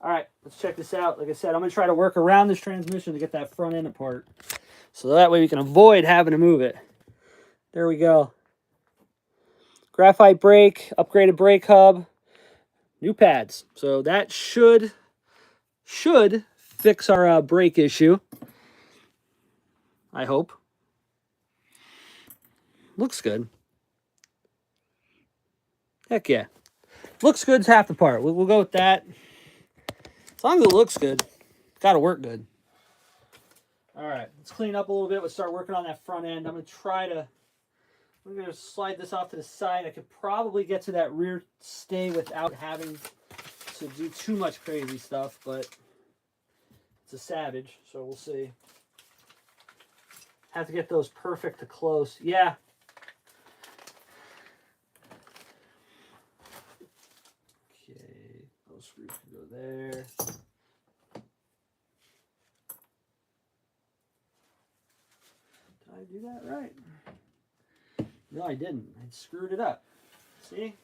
All right, let's check this out. Like I said, I'm going to try to work around this transmission to get that front end apart, so that way we can avoid having to move it. There we go. Graphite brake, upgraded brake hub, new pads. So that should fix our brake issue. I hope. Looks good. Heck yeah. Looks good's half the part. We'll go with that. As long as it looks good, got to work good. All right, let's clean up a little bit. Let's start working on that front end. I'm going to slide this off to the side. I could probably get to that rear stay without having to do too much crazy stuff, but it's a Savage, so we'll see. Have to get those perfect to close. Yeah. Okay, those screws can go there. Did I do that right? No, I didn't. I screwed it up. See?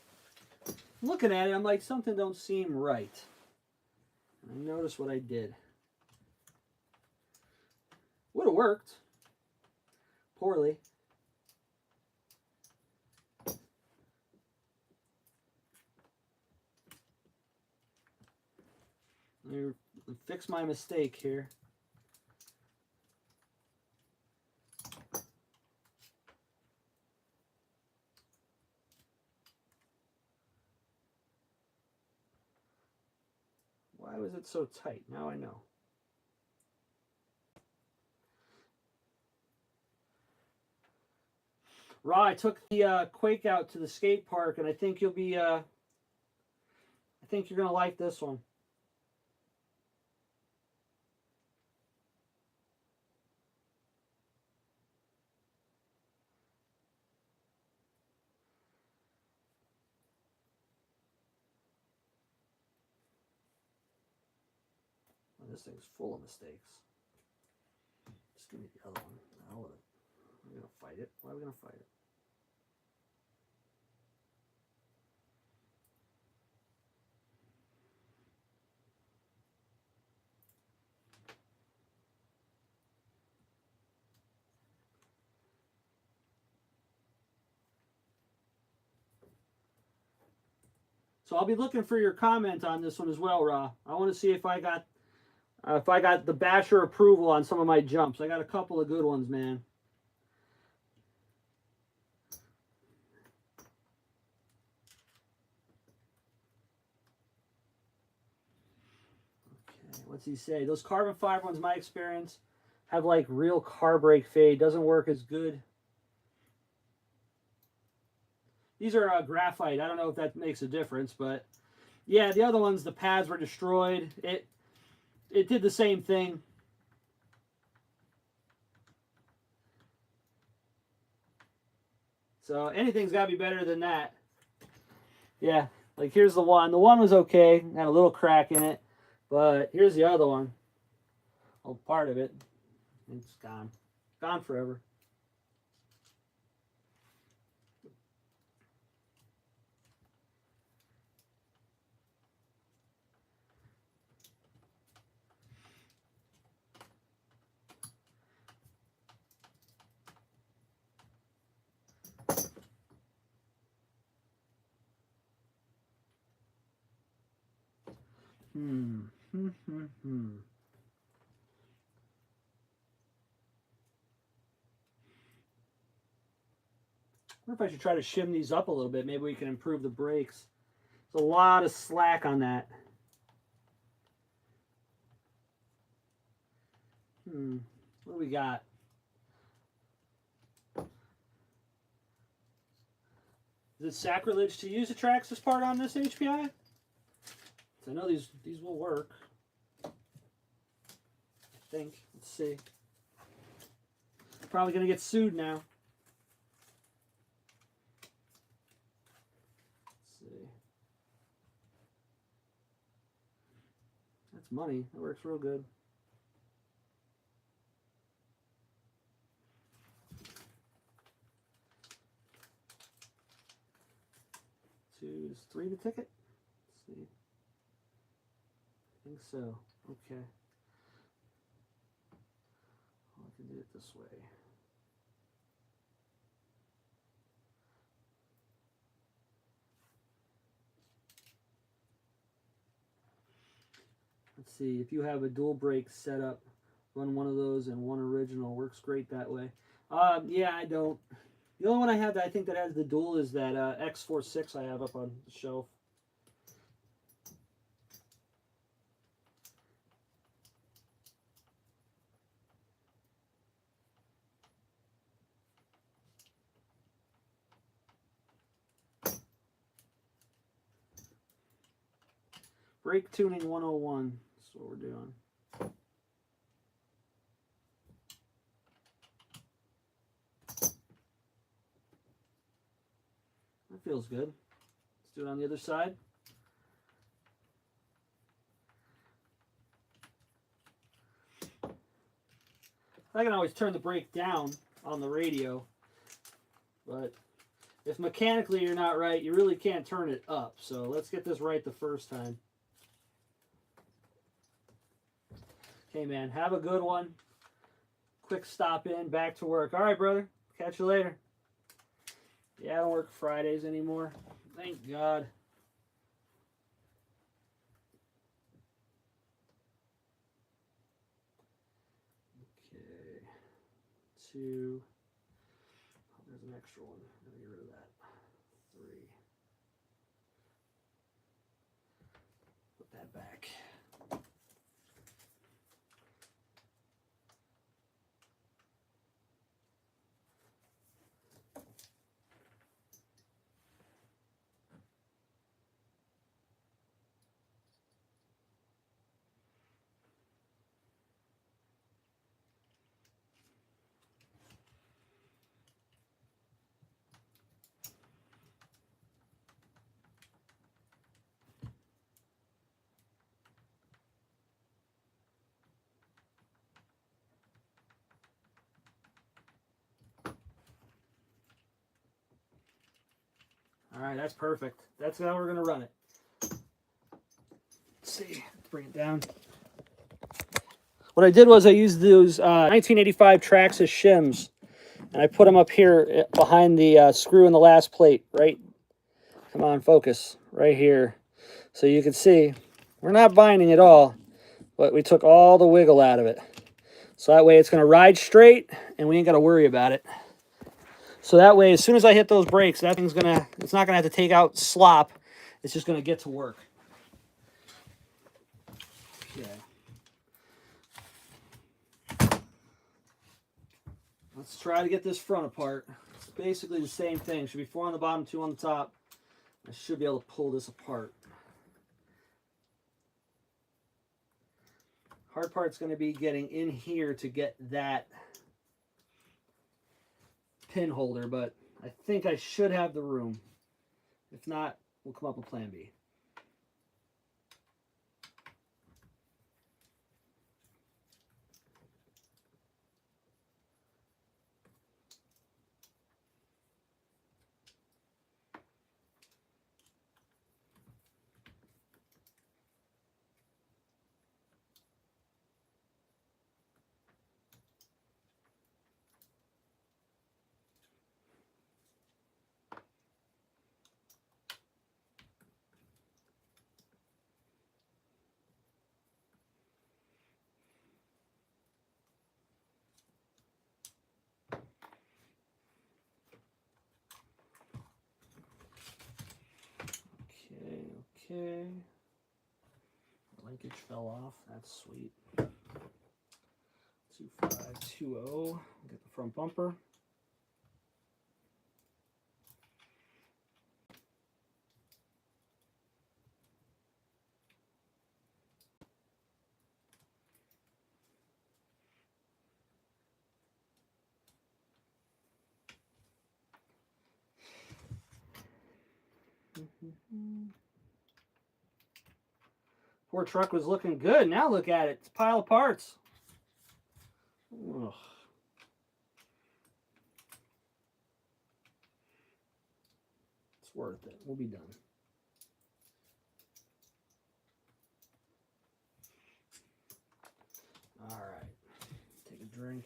Looking at it, I'm like, something don't seem right. I noticed what I did. Would have worked. Poorly. Let me fix my mistake here. Why was it so tight? Now I know. Ra, I took the Quake out to the skate park, and I think you'll be. I think you're gonna like this one. Well, this thing's full of mistakes. Just give me the other one. We're gonna fight it. Why are we gonna fight it? So I'll be looking for your comment on this one as well, Ra. I want to see if I got the basher approval on some of my jumps. I got a couple of good ones, man. Okay, what's he say? Those carbon fiber ones, my experience, have like real car brake fade. Doesn't work as good. These are graphite. I don't know if that makes a difference, but yeah, the other ones, the pads were destroyed. It did the same thing. So anything's got to be better than that. Yeah, like here's the one. The one was okay, had a little crack in it, but here's the other one. Oh, part of it, it's gone. Gone forever. wonder if I should try to shim these up a little bit. Maybe we can improve the brakes. There's a lot of slack on that. What do we got? Is it sacrilege to use a Traxxas part on this HPI? I know these will work. I think. Let's see. Probably gonna get sued now. Let's see. That's money. That works real good. 2 is 3 the ticket. Let's see. I think so. Okay. Well, I can do it this way. Let's see, if you have a dual brake setup, run one of those and one original. Works great that way. Yeah, I don't. The only one I have that I think that has the dual is that X46 I have up on the shelf. Brake tuning 101. That's what we're doing. That feels good. Let's do it on the other side. I can always turn the brake down on the radio, but if mechanically you're not right, you really can't turn it up. So let's get this right the first time. Okay, man, have a good one. Quick stop in, back to work. All right, brother. Catch you later. Yeah, I don't work Fridays anymore. Thank God. Okay. 2. Oh, there's an extra one. I'm going to get rid of that. 3. Put that back. All right, that's perfect. That's how we're going to run it. Let's see. Let's bring it down. What I did was I used those 1985 Traxxas shims, and I put them up here behind the screw in the last plate, right? Come on, focus. Right here. So you can see, we're not binding at all, but we took all the wiggle out of it. So that way it's going to ride straight, and we ain't got to worry about it. So that way, as soon as I hit those brakes, that thing's going to, it's not going to have to take out slop. It's just going to get to work. Okay. Let's try to get this front apart. It's basically the same thing. Should be 4 on the bottom, 2 on the top. I should be able to pull this apart. Hard part's going to be getting in here to get that pin holder, but I think I should have the room. If not, we'll come up with plan B. Okay. Linkage fell off. That's sweet. 2520. Get the front bumper. Poor truck was looking good. Now look at it. It's a pile of parts. Ugh. It's worth it. We'll be done. All right. Take a drink.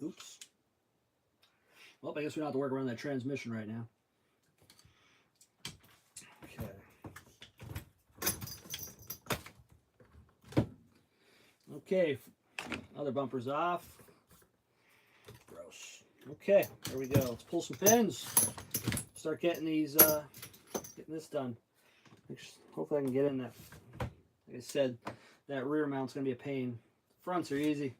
Oops. Well, I guess we don't have to work around that transmission right now. Okay. Other bumper's off. Gross. Okay, there we go. Let's pull some pins. Start getting these, getting this done. Hopefully I can get in that. Like I said, that rear mount's gonna be a pain. Fronts are easy.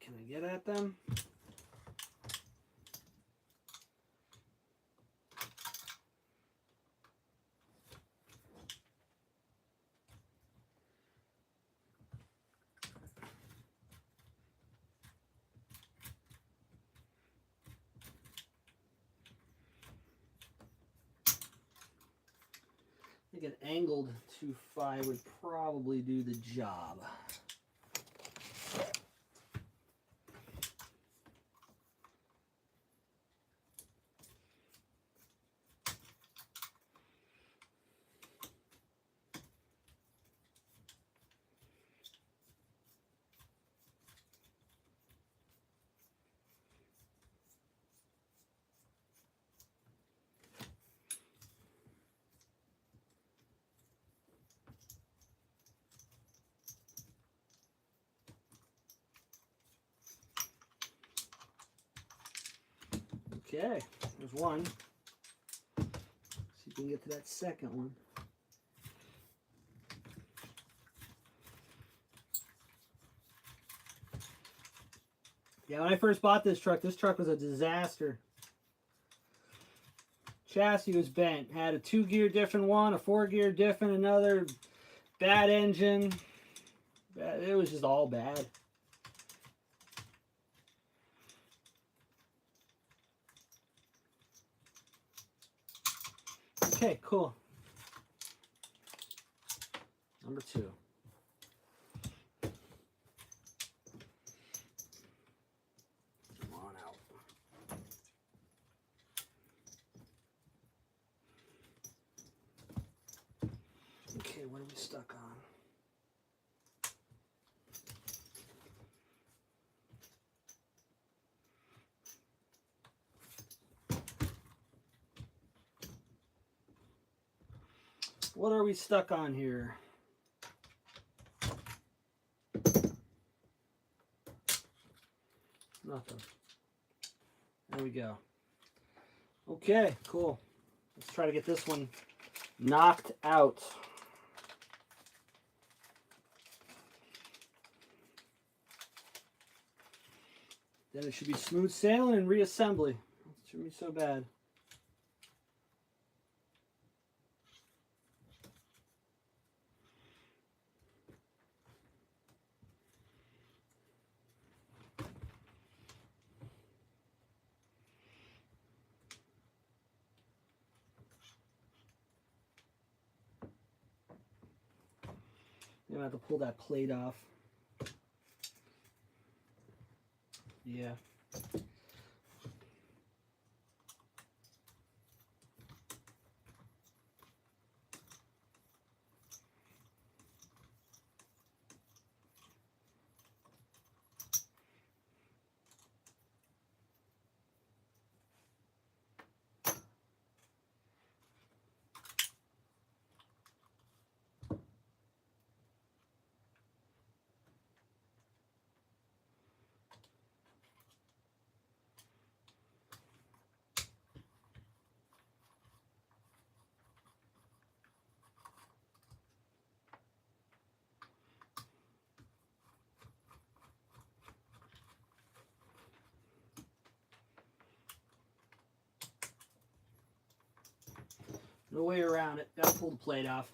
Can I get at them? I think an angled 2.5 would probably do the job. Okay, there's one. See if we can get to that second one. Yeah, when I first bought this truck was a disaster. Chassis was bent. Had a 2-gear diff in one, a 4-gear diff in another, bad engine. It was just all bad. Okay, cool. Number 2. Come on out. Okay, what are we stuck on? What are we stuck on here? Nothing. There we go. Okay, cool. Let's try to get this one knocked out. Then it should be smooth sailing and reassembly. It shouldn't be so bad. I'm gonna have to pull that plate off. Yeah. No way around it. Gotta pull the plate off.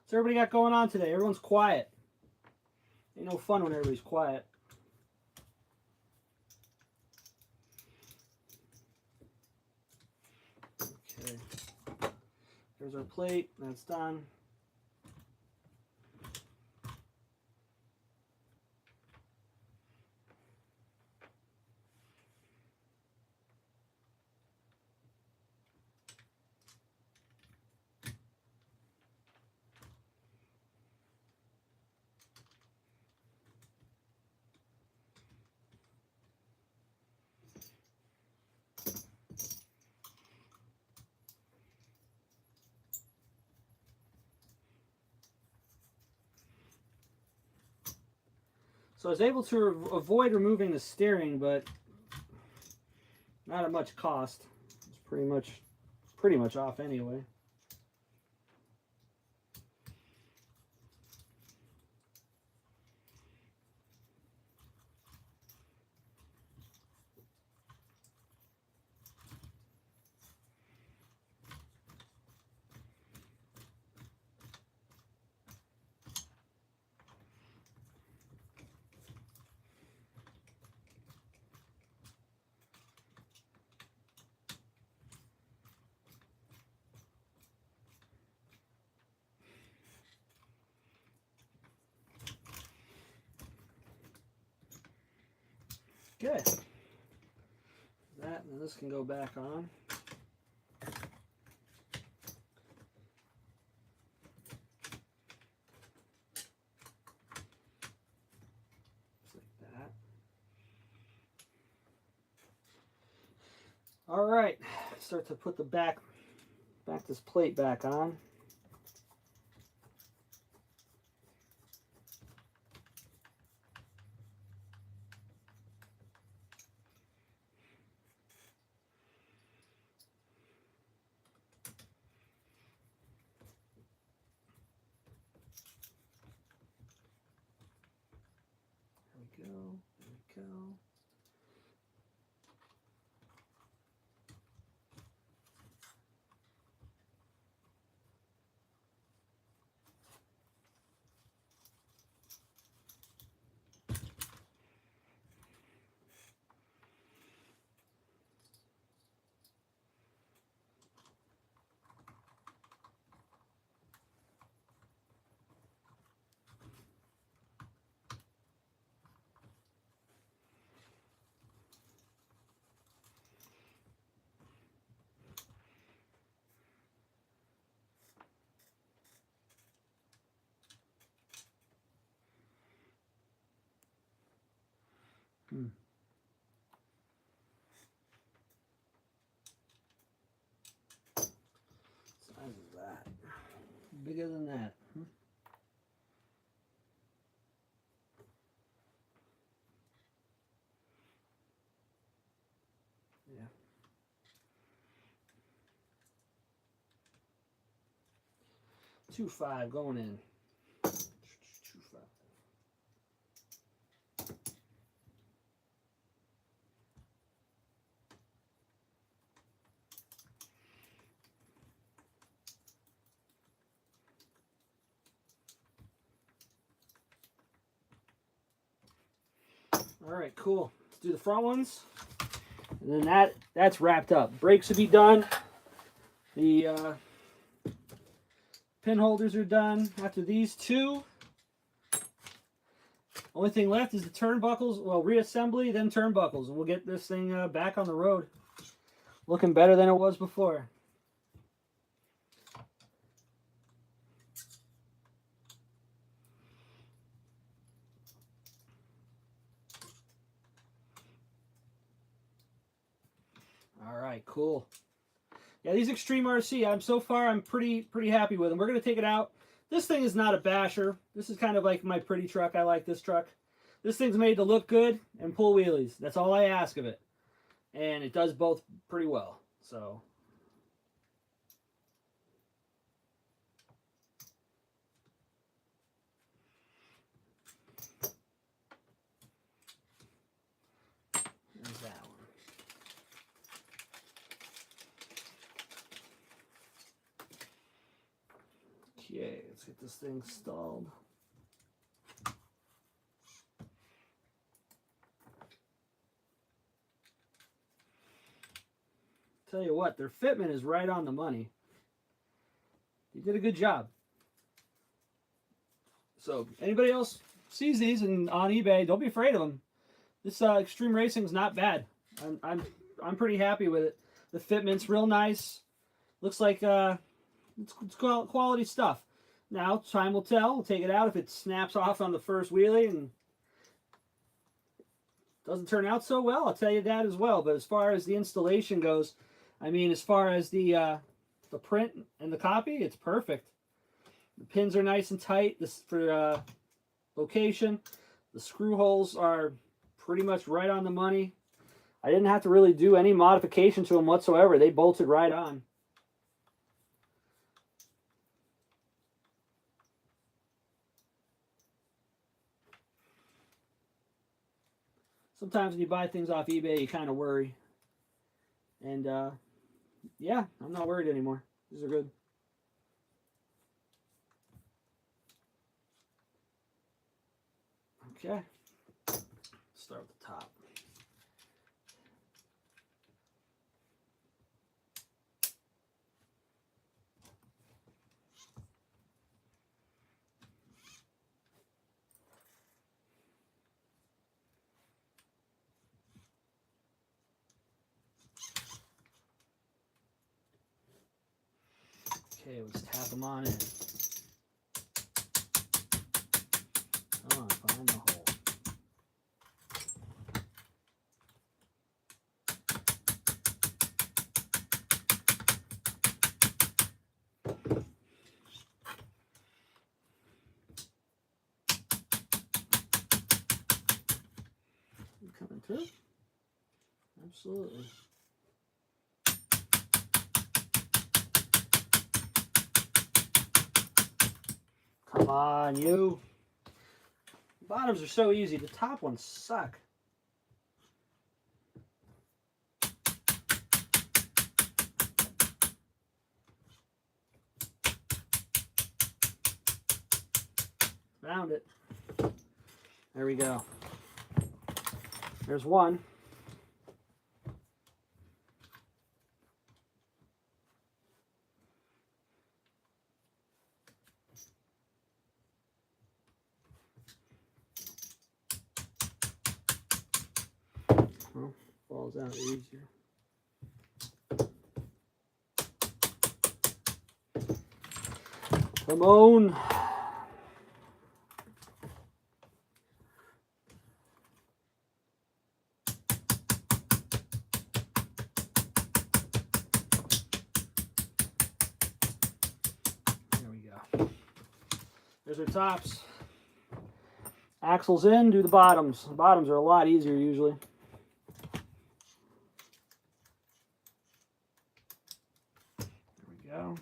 What's everybody got going on today? Everyone's quiet. Ain't no fun when everybody's quiet. Okay. There's our plate. That's done. So I was able to avoid removing the steering, but not at much cost. It's pretty much off anyway. Good. That, and this can go back on. Just like that. All right, start to put the back this plate back on. There we go. Size is that? Bigger than that. Yeah. 2.5 going in. 2.5. All right, cool. Let's do the front ones, and then that's wrapped up. Brakes will be done. The pin holders are done. After these two, only thing left is the turnbuckles. Well, reassembly, then turnbuckles, and we'll get this thing back on the road, looking better than it was before. All right, cool. Yeah, these Extreme RC, I'm pretty happy with them. We're gonna take it out. This thing is not a basher. This is kind of like my pretty truck. I like this truck. This thing's made to look good and pull wheelies. That's all I ask of it, and it does both pretty well. So. There's that one. Okay, let's get this thing installed. Tell you what, their fitment is right on the money. You did a good job. So anybody else sees these and on eBay, don't be afraid of them. This Extreme Racing is not bad. I'm pretty happy with it. The fitment's real nice. Looks like it's quality stuff. Now time will tell. We'll take it out if it snaps off on the first wheelie and doesn't turn out so well. I'll tell you that as well. But as far as the installation goes, I mean, as far as the print and the copy, it's perfect. The pins are nice and tight. This for location. The screw holes are pretty much right on the money. I didn't have to really do any modification to them whatsoever. They bolted right on. Sometimes when you buy things off eBay, you kind of worry. And yeah, I'm not worried anymore. These are good. Okay, start with the top. Okay, let's tap them on in. Come on, find the hole. Coming through? Absolutely. Come on, you. The bottoms are so easy. The top ones suck. Found it. There we go. There's one. Well, falls out easier. Come on. There's our tops. Axles in, do the bottoms. The bottoms are a lot easier usually. There we go.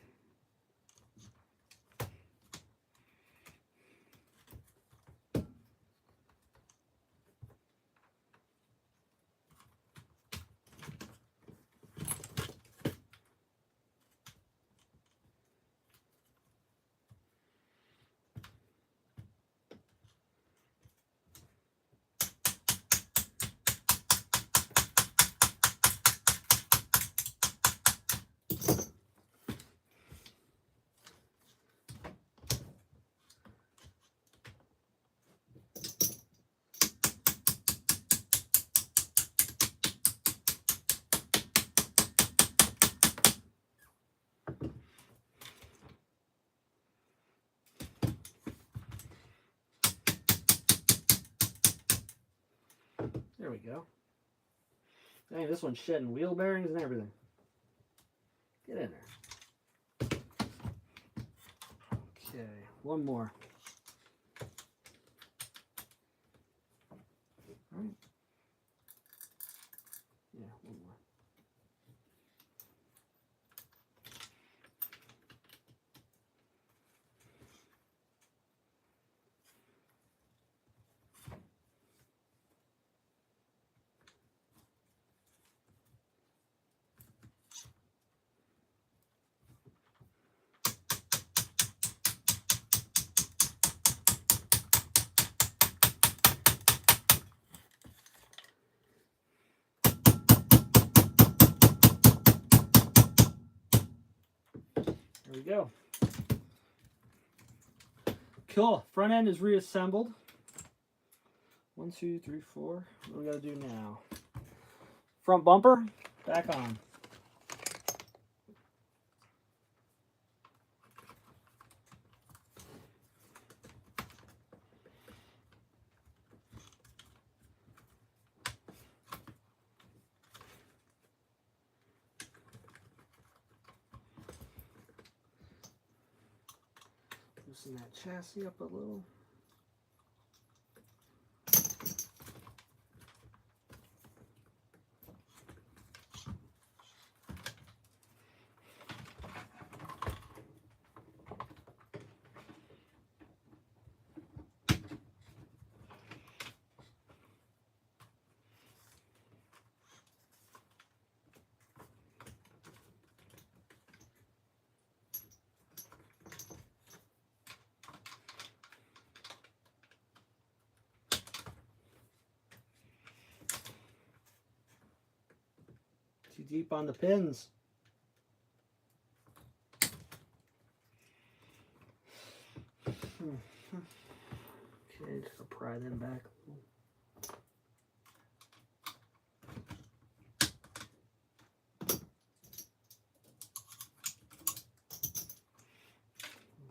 There we go. Dang, this one's shedding wheel bearings and everything. Get in there. Okay, one more. All right. Yeah, one more. There we go. Cool. Front end is reassembled. 1, 2, 3, 4. What do we got to do now? Front bumper, back on. Loosen that chassis up a little. Too deep on the pins. Okay, just gonna pry them back.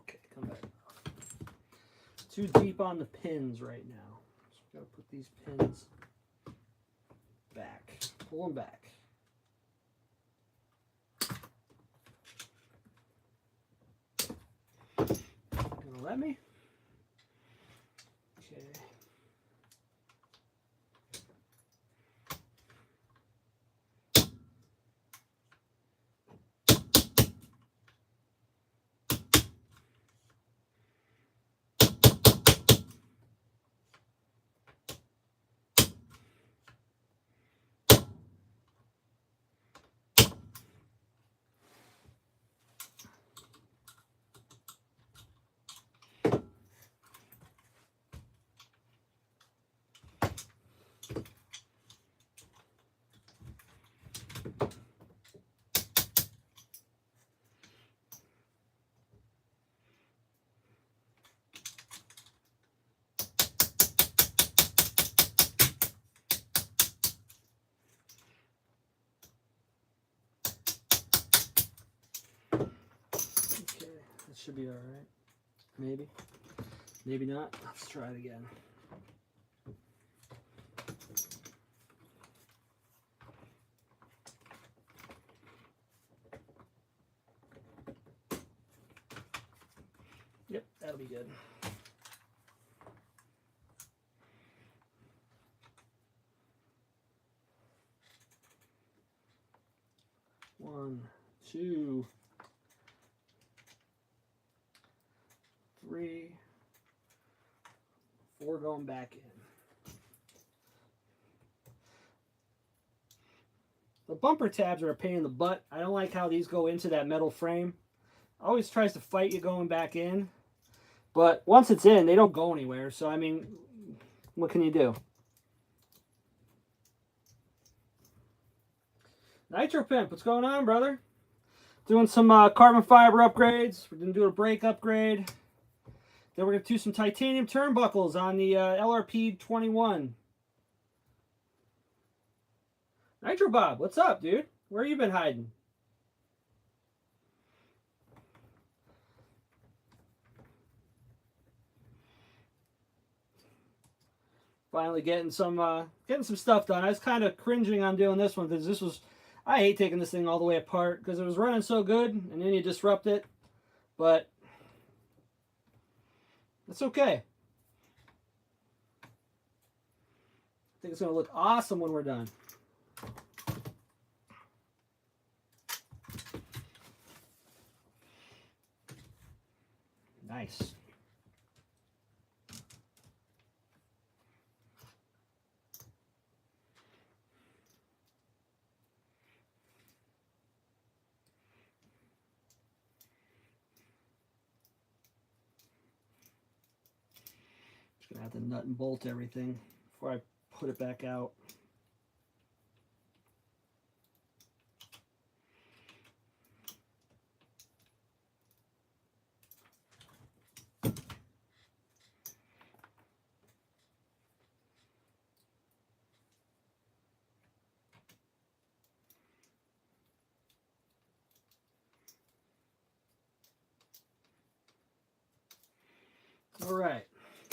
Okay, come back. Too deep on the pins right now. So we gotta put these pins back. Pull them back. Gonna let me? Okay. Should be all right. Maybe. Maybe not. Let's try it again. Yep, that'll be good. One, two, 3, 4 going back in. The bumper tabs are a pain in the butt. I don't like how these go into that metal frame. Always tries to fight you going back in. But once it's in, they don't go anywhere. So, I mean, what can you do? Nitro Pimp, what's going on, brother? Doing some carbon fiber upgrades. We're going to do a brake upgrade. Then we're going to do some titanium turnbuckles on the lrp.31. Nitro Bob, what's up, dude? Where you been hiding? Finally getting some stuff done. I was kind of cringing on doing this one because this was, I hate taking this thing all the way apart because it was running so good and then you disrupt it. But it's okay. I think it's going to look awesome when we're done. Nice. Just going to have to nut and bolt everything before I put it back out.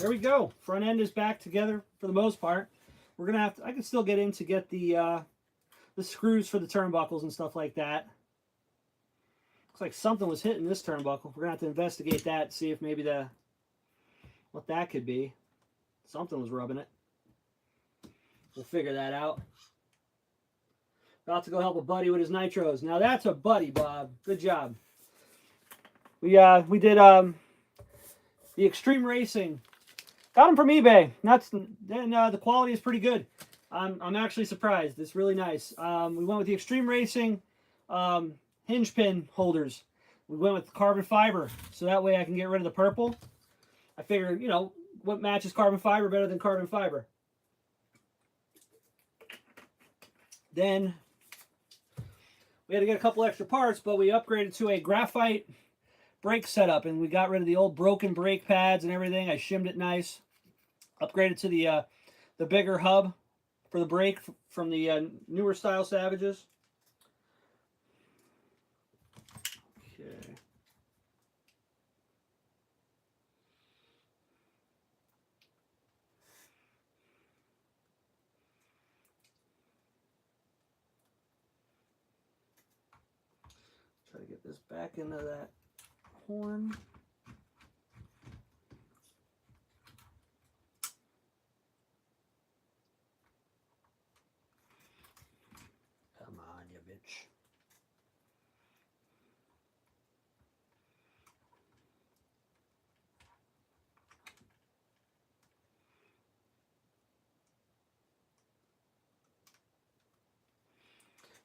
there we go. Front end is back together for the most part. We're gonna have to, I can still get in to get the screws for the turnbuckles and stuff like that. Looks like something was hitting this turnbuckle. We're gonna have to investigate that, see if maybe what that could be. Something was rubbing it. We'll figure that out. About to go help a buddy with his nitros. Now that's a buddy, Bob. Good job. We did the Extreme Racing. Got them from eBay. The quality is pretty good. I'm actually surprised. It's really nice. We went with the Extreme Racing hinge pin holders. We went with carbon fiber, so that way I can get rid of the purple. I figured, you know, what matches carbon fiber better than carbon fiber? Then we had to get a couple extra parts, but we upgraded to a graphite brake setup, and we got rid of the old broken brake pads and everything. I shimmed it nice. Upgraded to the bigger hub for the brake from the newer style Savages. Okay. Try to get this back into that horn. Come on, you bitch.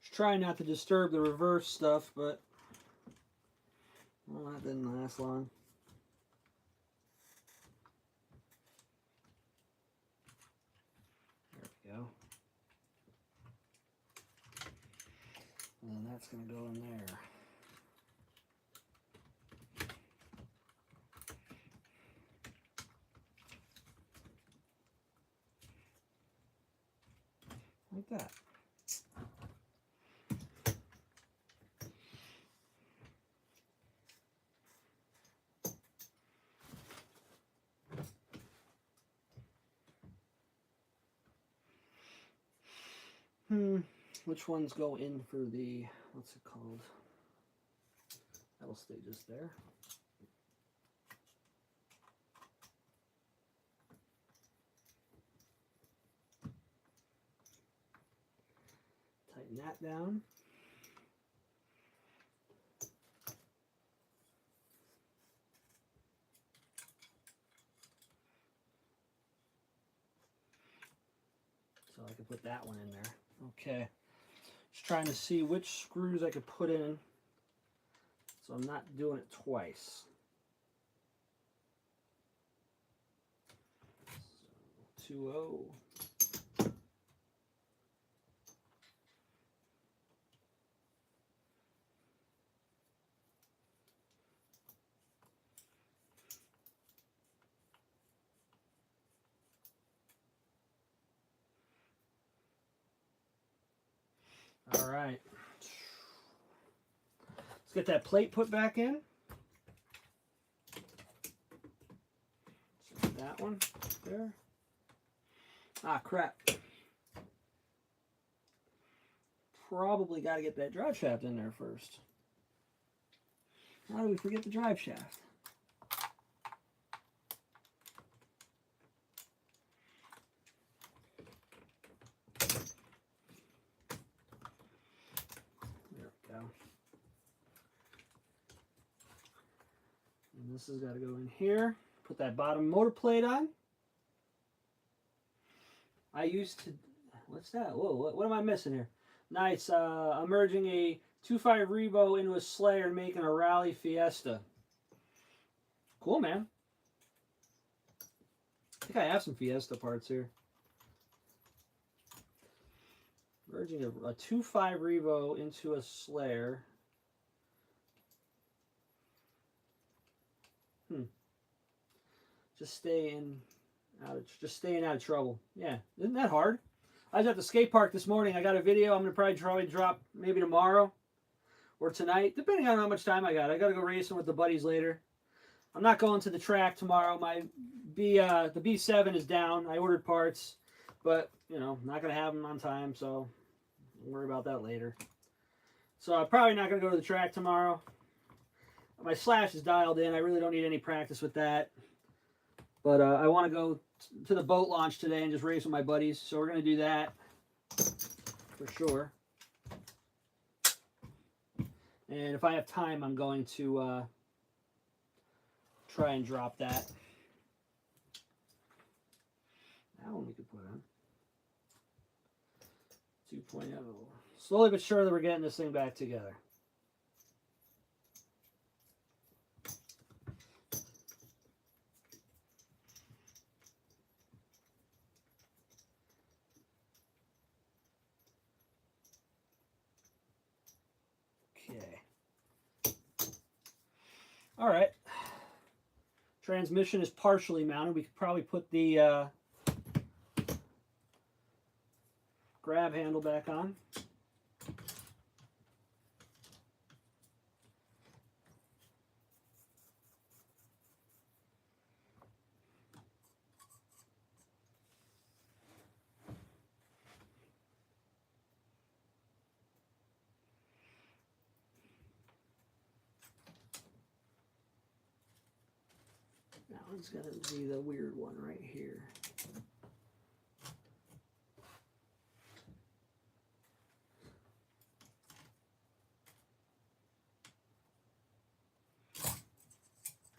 Just trying not to disturb the reverse stuff, but well, that didn't last long. There we go. And that's going to go in there. Like that. Which ones go in for the, what's it called? That'll stay just there. Tighten that down. So I can put that one in there. Okay. Just trying to see which screws I could put in so I'm not doing it twice. So, 2-0. All right. Let's get that plate put back in. So that one there. Ah, crap. Probably got to get that drive shaft in there first. How do we forget the drive shaft? This has got to go in here. Put that bottom motor plate on. I used to, what's that? Whoa, what am I missing here? Nice. I'm merging a 2.5 Rebo into a Slayer and making a Rally Fiesta. Cool, man. I think I have some Fiesta parts here. Merging a 2.5 Rebo into a Slayer. Just staying out of trouble. Yeah, isn't that hard? I was at the skate park this morning. I got a video. I'm gonna probably drop maybe tomorrow or tonight, depending on how much time I got. I gotta go racing with the buddies later. I'm not going to the track tomorrow. The B7 is down. I ordered parts, but you know, not gonna have them on time, so I'll worry about that later. So I'm probably not gonna go to the track tomorrow. My slash is dialed in. I really don't need any practice with that. But I want to go to the boat launch today and just race with my buddies. So we're going to do that for sure. And if I have time, I'm going to try and drop that. That one we could put on. 2.0. Slowly but surely we're getting this thing back together. Okay. All right. Transmission is partially mounted. We could probably put the grab handle back on. That one's going to be the weird one right here.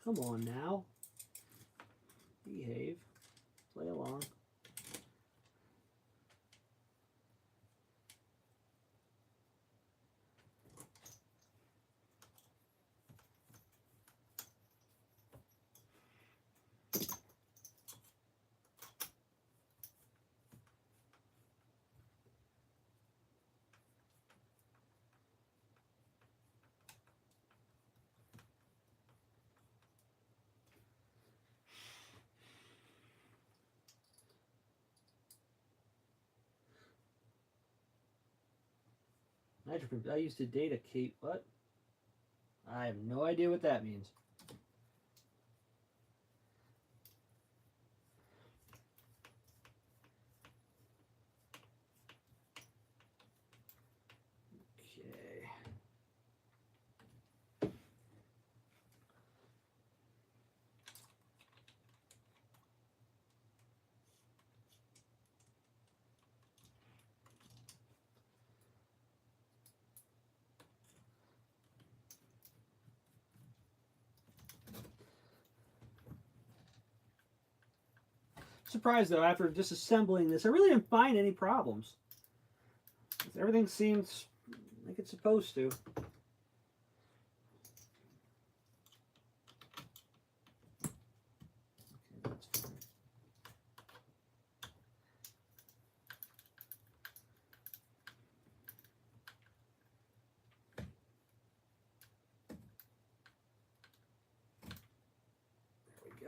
Come on now. Behave. Play along. I used to date a Kate. What? I have no idea what that means. Okay. Surprised though, after disassembling this, I really didn't find any problems. Everything seems like it's supposed to.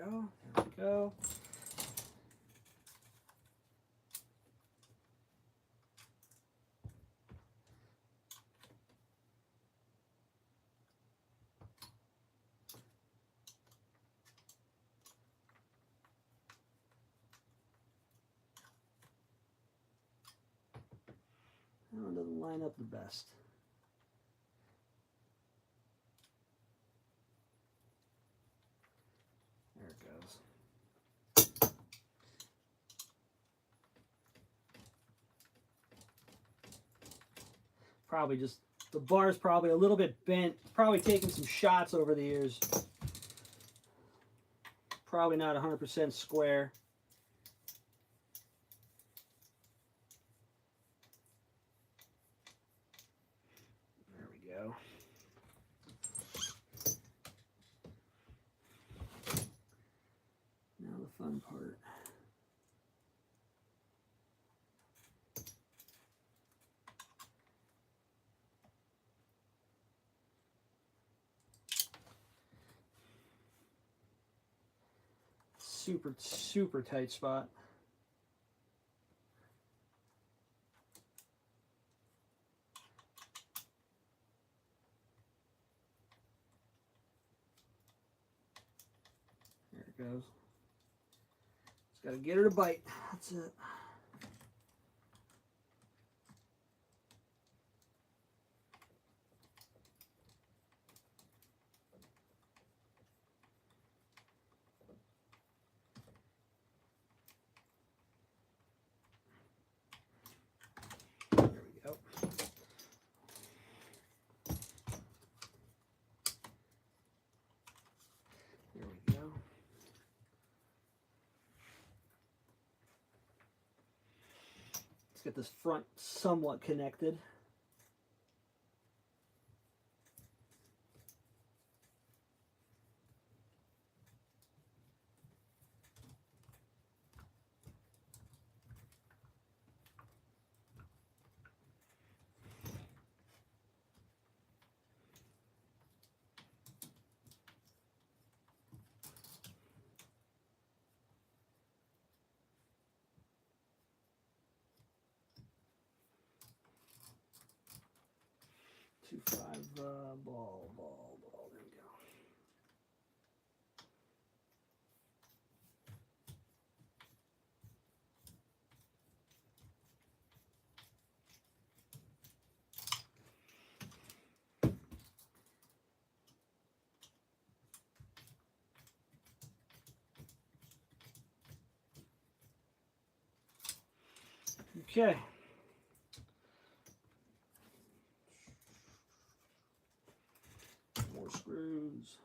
There we go. That one doesn't line up the best. There it goes. Probably just, the bar's probably a little bit bent. Probably taken some shots over the years. Probably not 100% square. There we go. Now the fun part. Super tight spot. it goes. Just got to get her to bite. That's it. Get this front somewhat connected. Ball. There we go. Okay. More screws.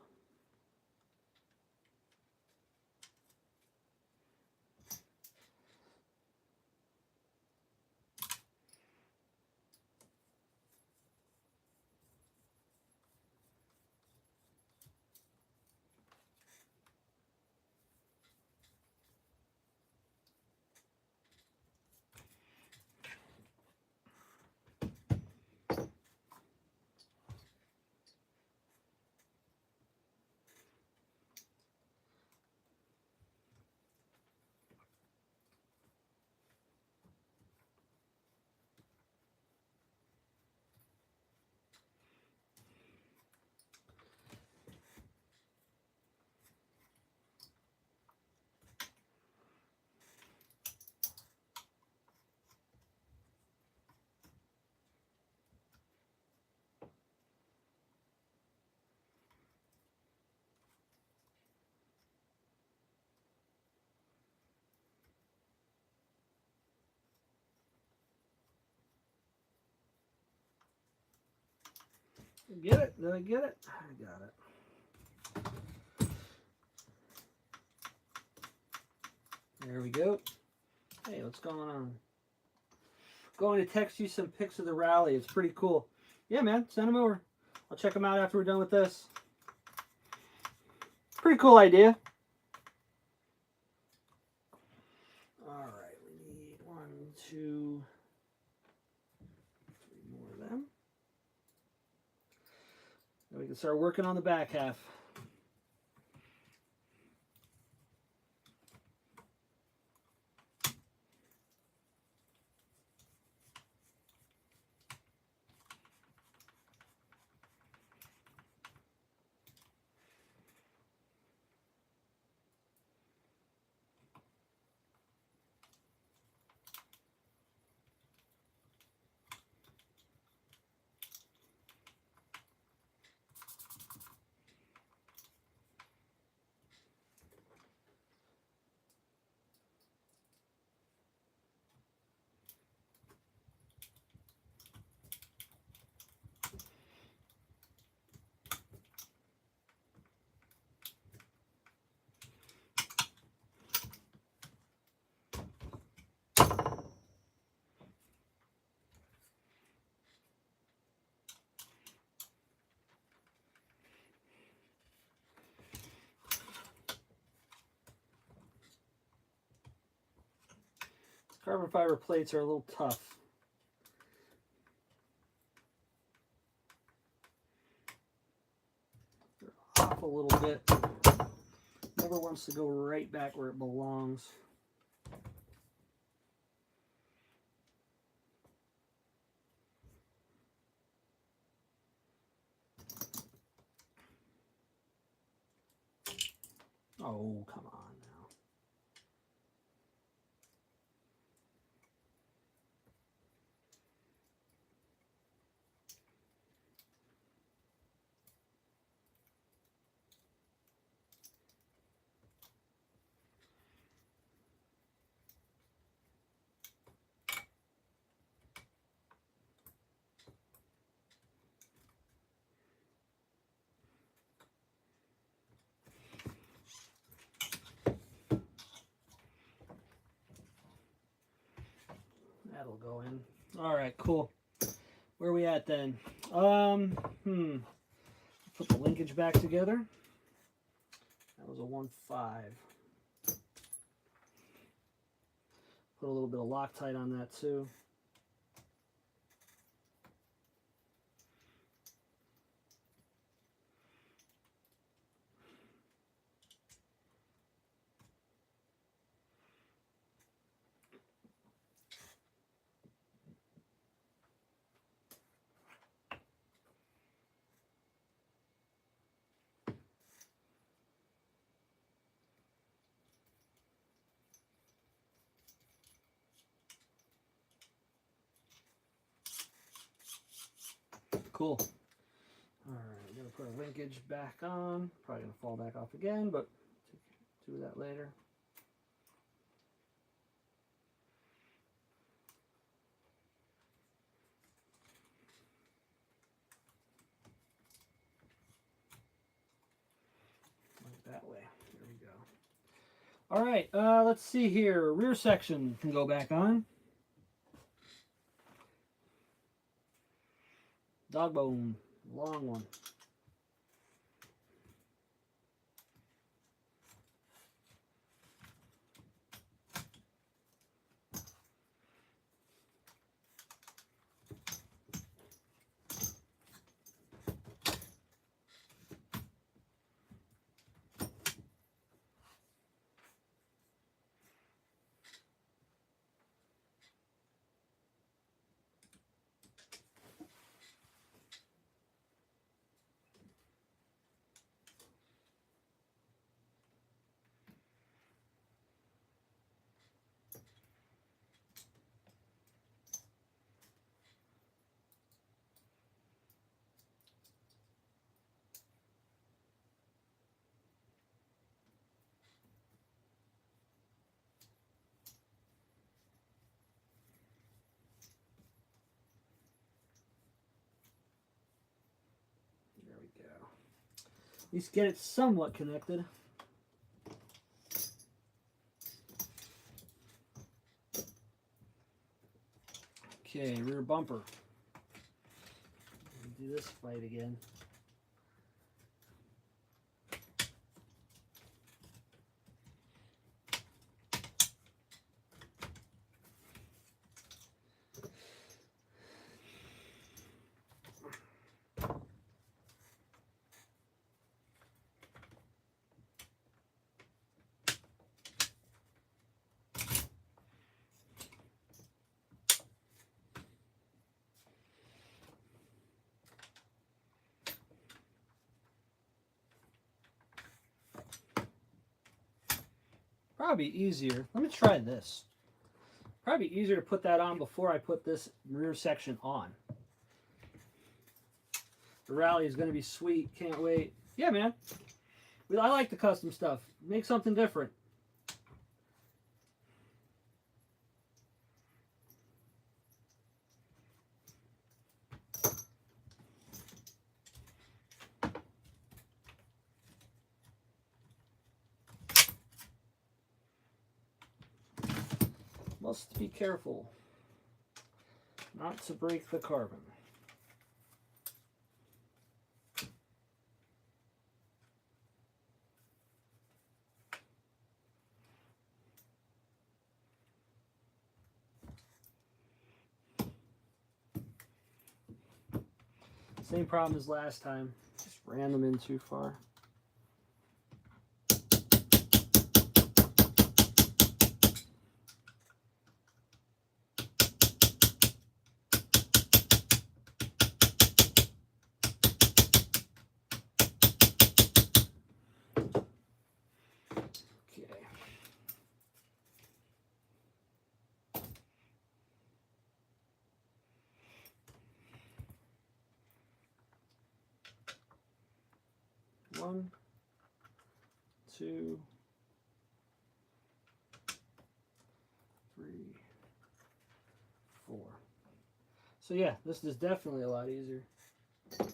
Get it? Did I get it? I got it. There we go. Hey, what's going on? Going to text you some pics of the rally. It's pretty cool. Yeah, man, send them over. I'll check them out after we're done with this. Pretty cool idea. All right, we need 1, 2, 3 more of them. Then we can start working on the back half. Carbon fiber plates are a little tough. They're off a little bit. Never wants to go right back where it belongs. Oh, come on now. That'll go in. All right, cool. Where are we at then? Put the linkage back together. That was a 1.5. Put a little bit of Loctite on that too. Cool. All right, I'm gonna put a linkage back on. Probably gonna fall back off again, but do that later. Like that way. There we go. All right, let's see here. Rear section can go back on. Dog bone, long one. There we go. At least get it somewhat connected. Okay, rear bumper. Do this fight again. Probably easier. Let me try this. Probably easier to put that on before I put this rear section on. The rally is going to be sweet. Can't wait. Yeah, man. I like the custom stuff. Make something different. Must be careful not to break the carbon. Same problem as last time. Just ran them in too far. 1, 2, 3, 4. So yeah, this is definitely a lot easier. 5.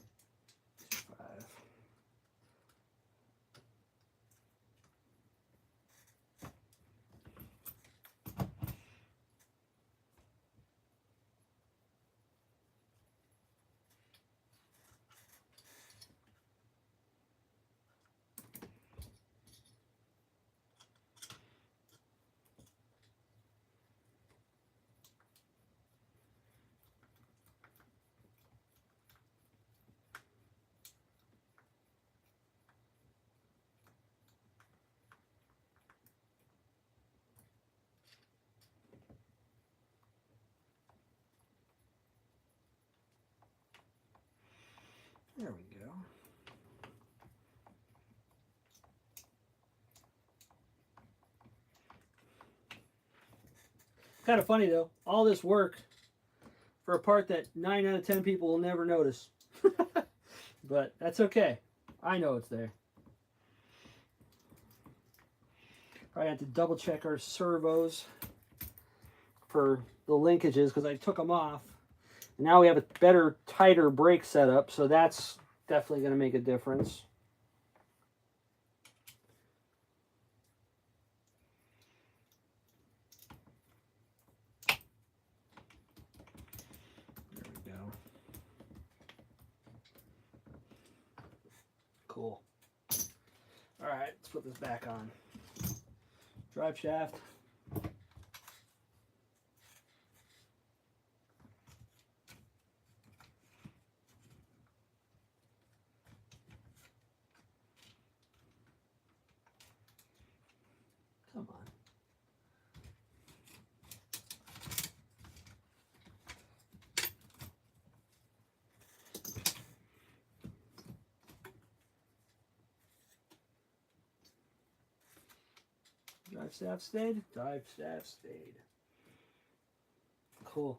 There we go. Kind of funny though, all this work for a part that 9 out of 10 people will never notice. But that's okay. I know it's there. Probably have to double check our servos for the linkages because I took them off. And now we have a better, tighter brake setup, so that's definitely going to make a difference. There we go. Cool. All right, let's put this back on. Drive shaft. Come on. Drive shaft stayed. Drive shaft stayed. Cool.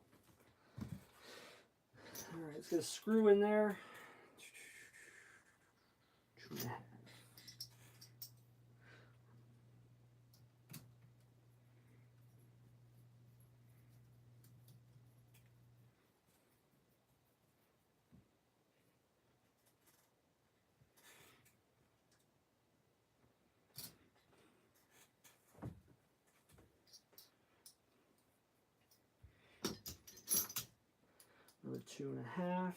All right, let's get a screw in there. Another 2.5.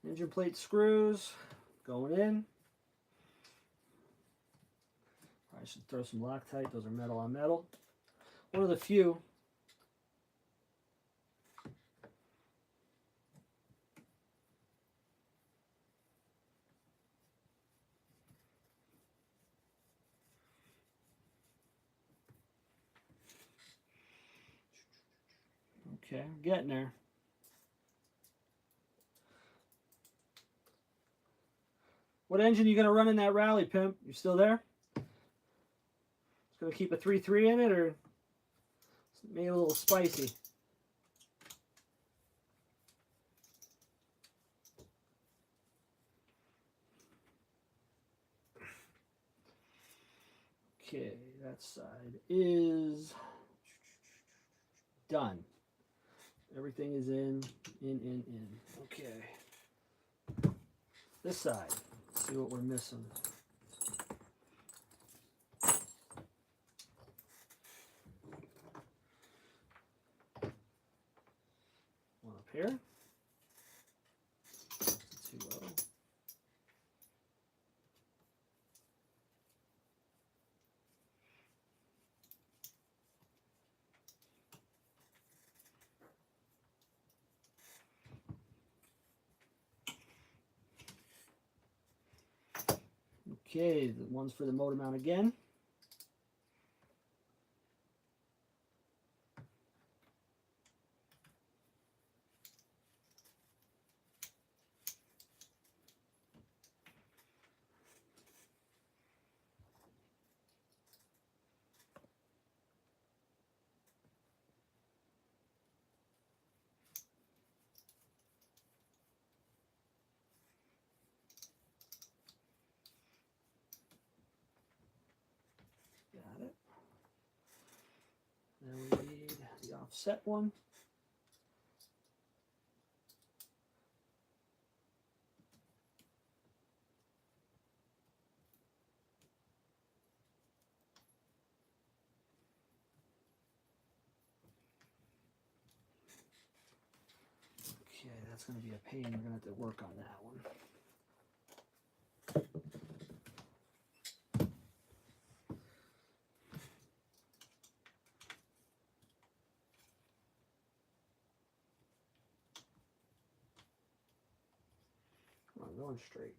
Engine plate screws going in. I should throw some Loctite. Those are metal on metal. One of the few. Okay, I'm getting there. What engine are you going to run in that rally, pimp? You still there? It's going to keep a 3.3 in it, or maybe a little spicy? Okay, that side is done. Everything is in. Okay. This side. Let's see what we're missing. One up here. 2.0. Okay, the one's for the motor mount again. offset one. Okay, that's going to be a pain. We're going to have to work on that one. Come on, going straight.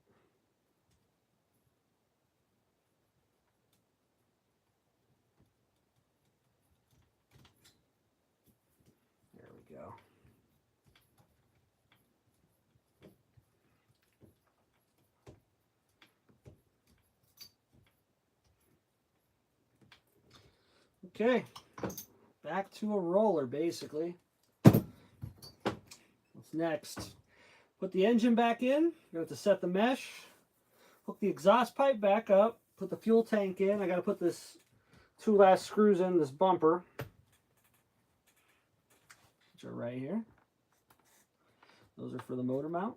There we go. Okay, back to a roller basically. What's next? Put the engine back in. You're going to have to set the mesh. Hook the exhaust pipe back up. Put the fuel tank in. I got to put this 2 last screws in this bumper, which are right here. Those are for the motor mount.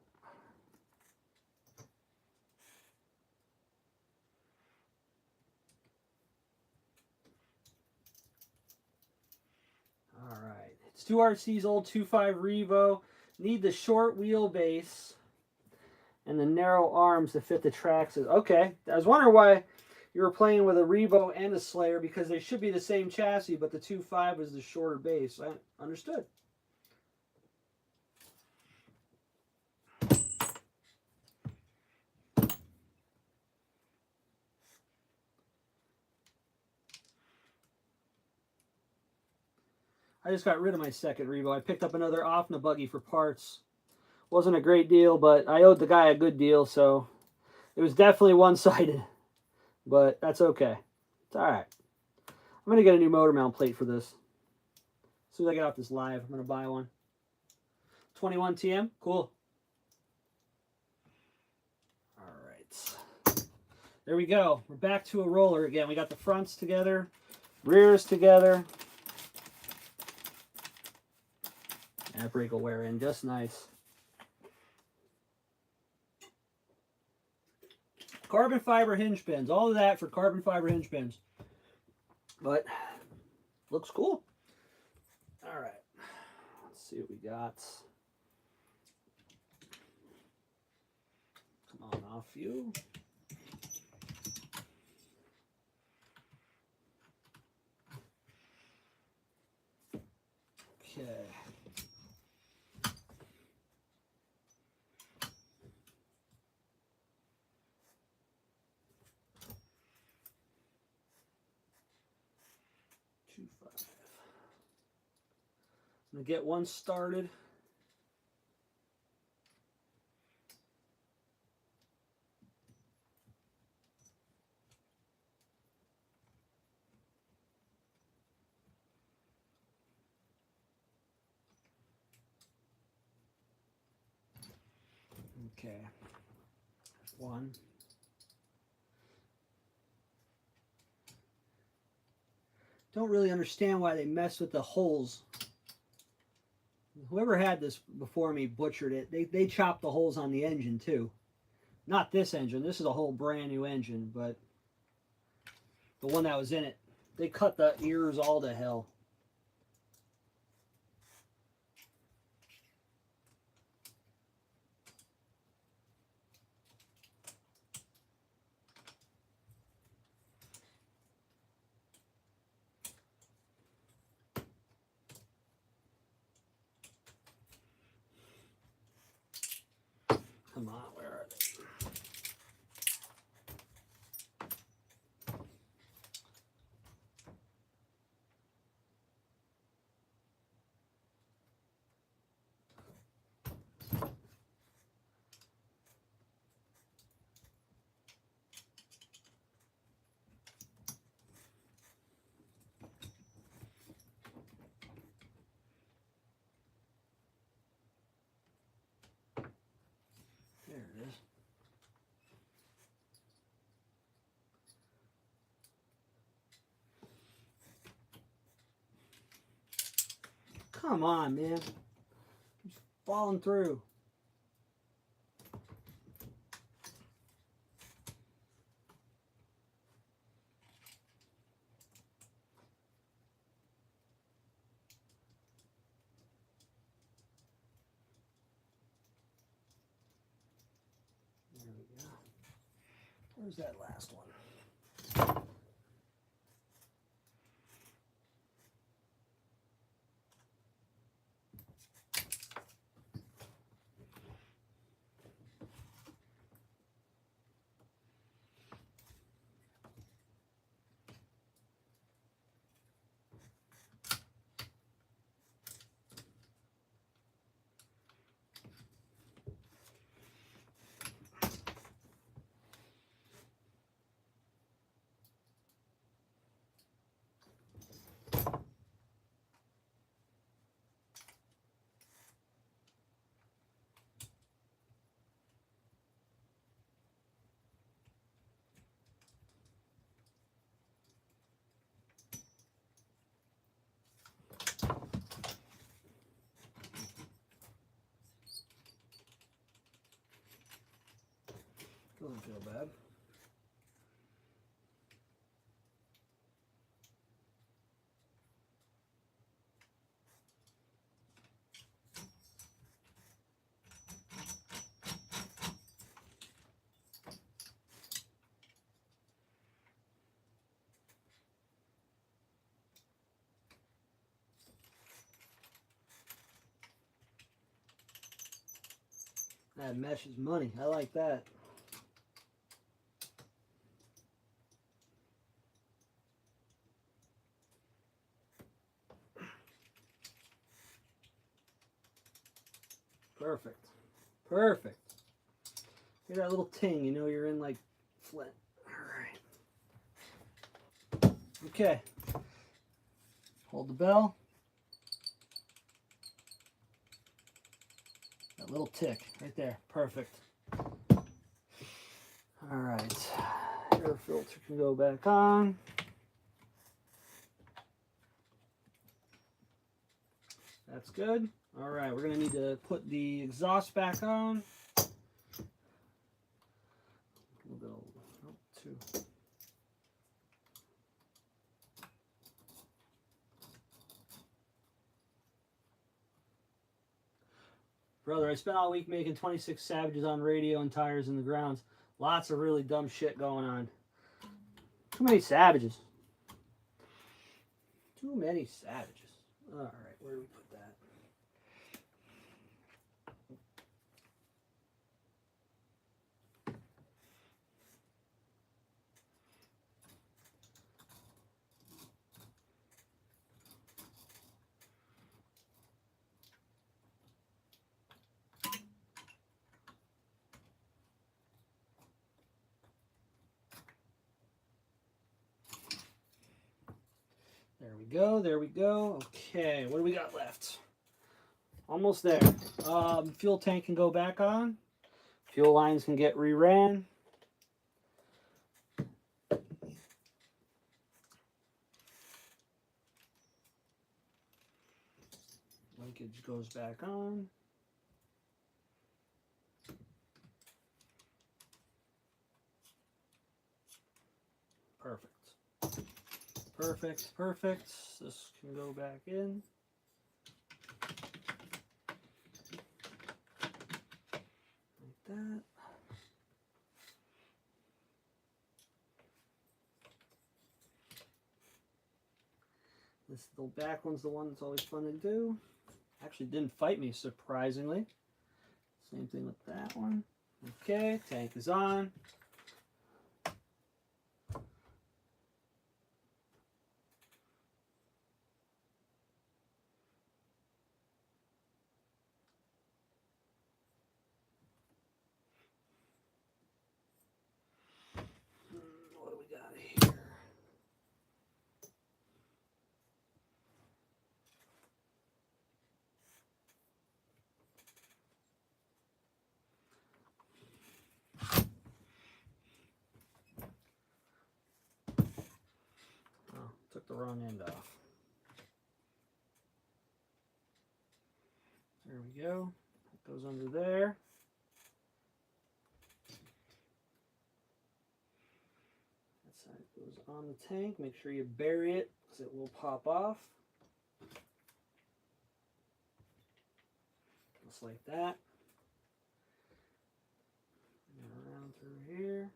All right, it's 2RC's old 2.5 Revo. Need the short wheelbase and the narrow arms to fit the tracks. Okay, I was wondering why you were playing with a Revo and a Slayer, because they should be the same chassis, but the 2.5 was the shorter base. I understood. I just got rid of my second Revo. I picked up another off-the buggy for parts. Wasn't a great deal, but I owed the guy a good deal, so it was definitely one-sided. But that's okay. It's all right. I'm going to get a new motor mount plate for this. As soon as I get off this live, I'm going to buy one. 21 TM? Cool. All right. There we go. We're back to a roller again. We got the fronts together, rears together. That brake will wear in just nice. Carbon fiber hinge pins. All of that for carbon fiber hinge pins. But looks cool. All right. Let's see what we got. Come on off you. Okay. I'm going to get one started. Okay. One. Don't really understand why they mess with the holes. Whoever had this before me butchered it. They chopped the holes on the engine too. Not this engine. This is a whole brand new engine, but the one that was in it. They cut the ears all to hell. Come on, where are they? There it is. Come on, man. He's falling through. There we go. Where's that last one? Doesn't feel bad. That mesh is money. I like that. Perfect. Perfect. Hear that little ting, you know you're in like Flint. All right. Okay. Hold the bell. That little tick right there. Perfect. All right. Air filter can go back on. That's good. All right, we're going to need to put the exhaust back on. A little bit of, oh, two. Brother, I spent all week making 26 Savages on radio and tires in the grounds. Lots of really dumb shit going on. Too many Savages. Too many Savages. All right, where do we put that? There we go, there we go. Okay, what do we got left? Almost there. Fuel tank can go back on. Fuel lines can get reran. Linkage goes back on. Perfect. Perfect, perfect. This can go back in. Like that. This little back one's the one that's always fun to do. Actually didn't fight me, surprisingly. Same thing with that one. Okay, tank is on. What do we got here? Oh, took the wrong end off. we go. That goes under there. That side goes on the tank. Make sure you bury it because it will pop off. Just like that. And around through here.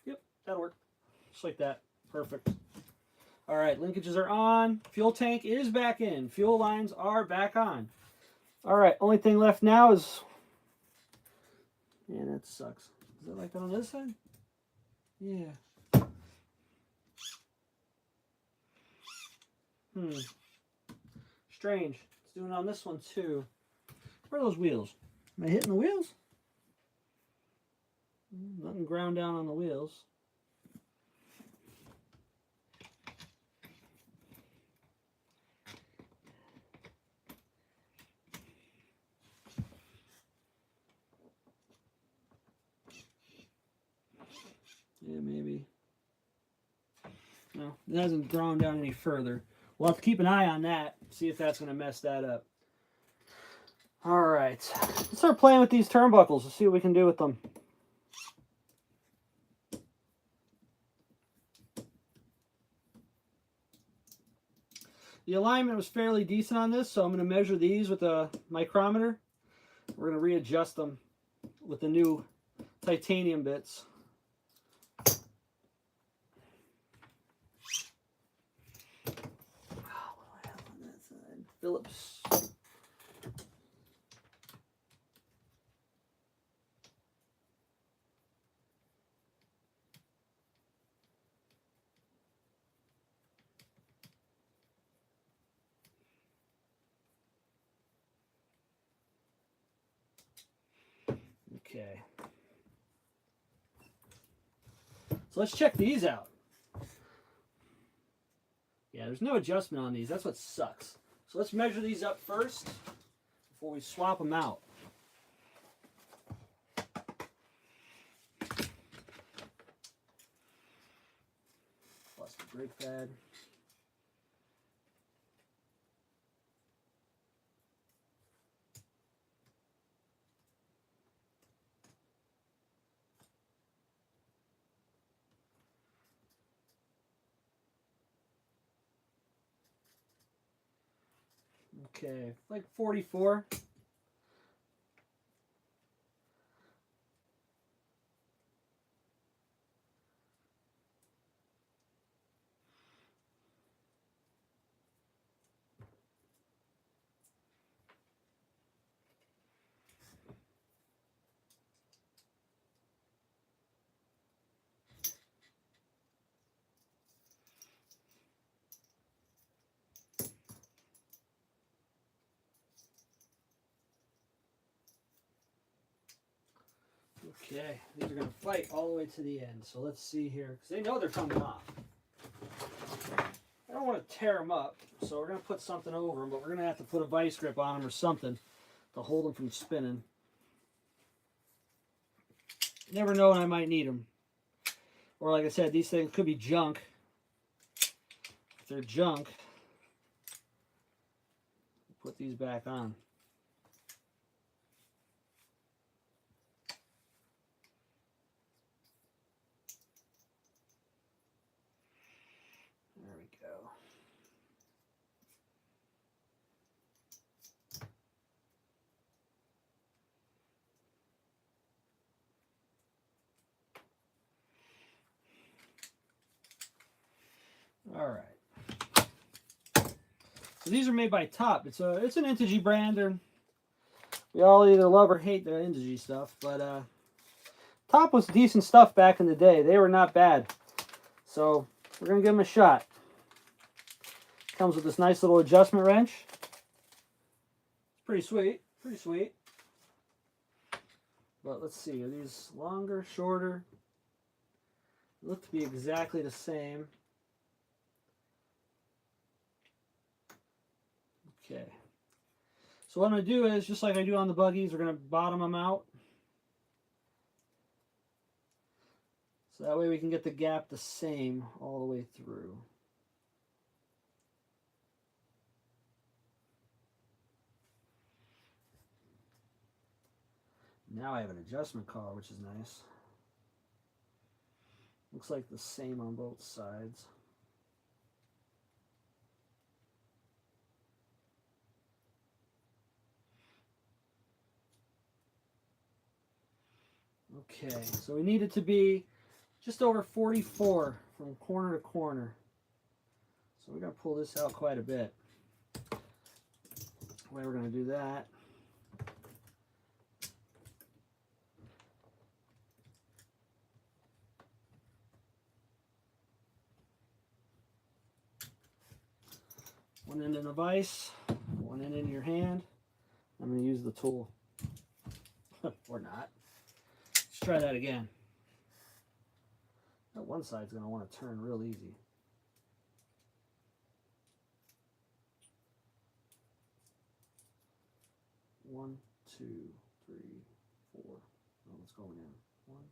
Yep, that'll work. Just like that. Perfect. All right, linkages are on. Fuel tank is back in. Fuel lines are back on. All right, only thing left now is... Man, that sucks. Is it like that on this side? Yeah. Strange. It's doing it on this one too. Where are those wheels? Am I hitting the wheels? Nothing ground down on the wheels. Yeah, maybe. No, it hasn't grown down any further. We'll have to keep an eye on that, see if that's going to mess that up. All right, let's start playing with these turnbuckles. Let's see what we can do with them. The alignment was fairly decent on this, so I'm going to measure these with a micrometer. We're going to readjust them with the new titanium bits. What do I have on that side? Phillips. Okay. So let's check these out. Yeah, there's no adjustment on these. That's what sucks. So let's measure these up first before we swap them out. Plus the brake pad. Okay, like 44. Okay, these are going to fight all the way to the end. So let's see here, because they know they're coming off. I don't want to tear them up, so we're going to put something over them, but we're going to have to put a vice grip on them or something to hold them from spinning. You never know when I might need them. Or like I said, these things could be junk. If they're junk, put these back on. There we go. All right. So these are made by Top. It's an Integy brand. We all either love or hate the Integy stuff, but Top was decent stuff back in the day. They were not bad. So we're gonna give them a shot. Comes with this nice little adjustment wrench. It's pretty sweet. Pretty sweet. But let's see, are these longer, shorter? They look to be exactly the same. Okay. So what I'm going to do is, just like I do on the buggies, we're going to bottom them out. So that way we can get the gap the same all the way through. Now I have an adjustment collar, which is nice. Looks like the same on both sides. Okay, so we need it to be just over 44 from corner to corner. So we're going to pull this out quite a bit. The way we're going to do that, one end in a vise, one end in your hand. I'm going to use the tool. Or not. Let's try that again. That one side's going to want to turn real easy. One, two, three, four. Oh, it's going in. One.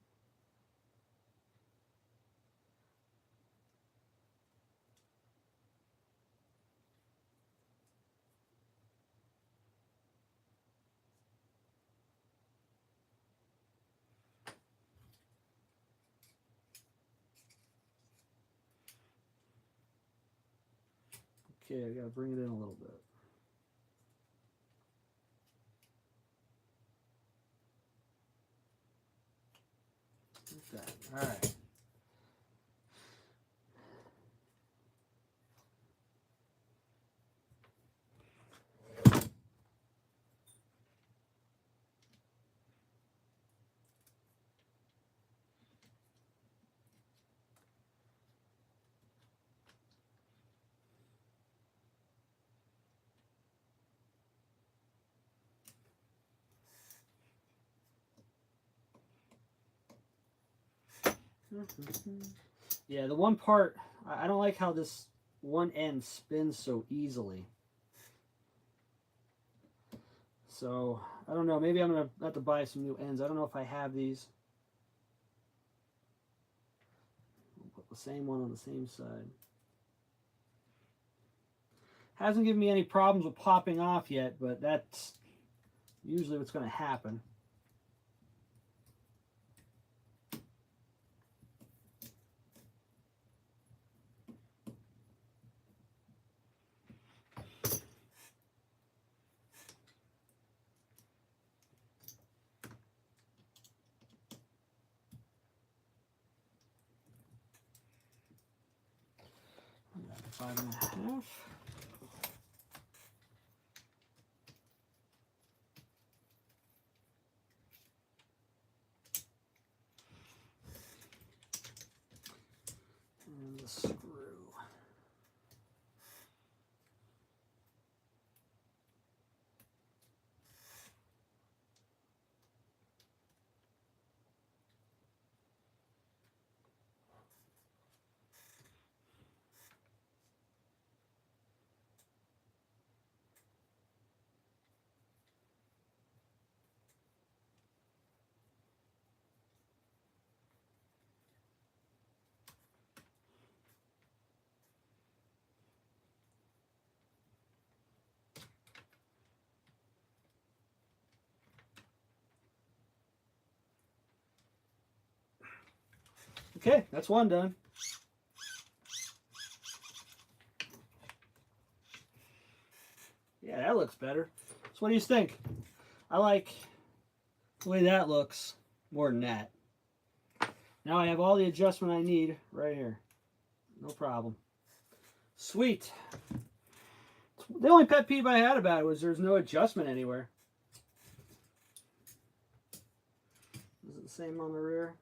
Okay, I got to bring it in a little bit. Like that. All right. Yeah, the one part, I don't like how this one end spins so easily. So, I don't know, maybe I'm going to have to buy some new ends. I don't know if I have these. I'll put the same one on the same side. Hasn't given me any problems with popping off yet, but that's usually what's going to happen. Five and a half. And the screw. Okay, that's one done. Yeah, that looks better. So what do you think? I like the way that looks more than that. Now I have all the adjustment I need right here. No problem. Sweet. The only pet peeve I had about it was there's no adjustment anywhere. Is it the same on the rear?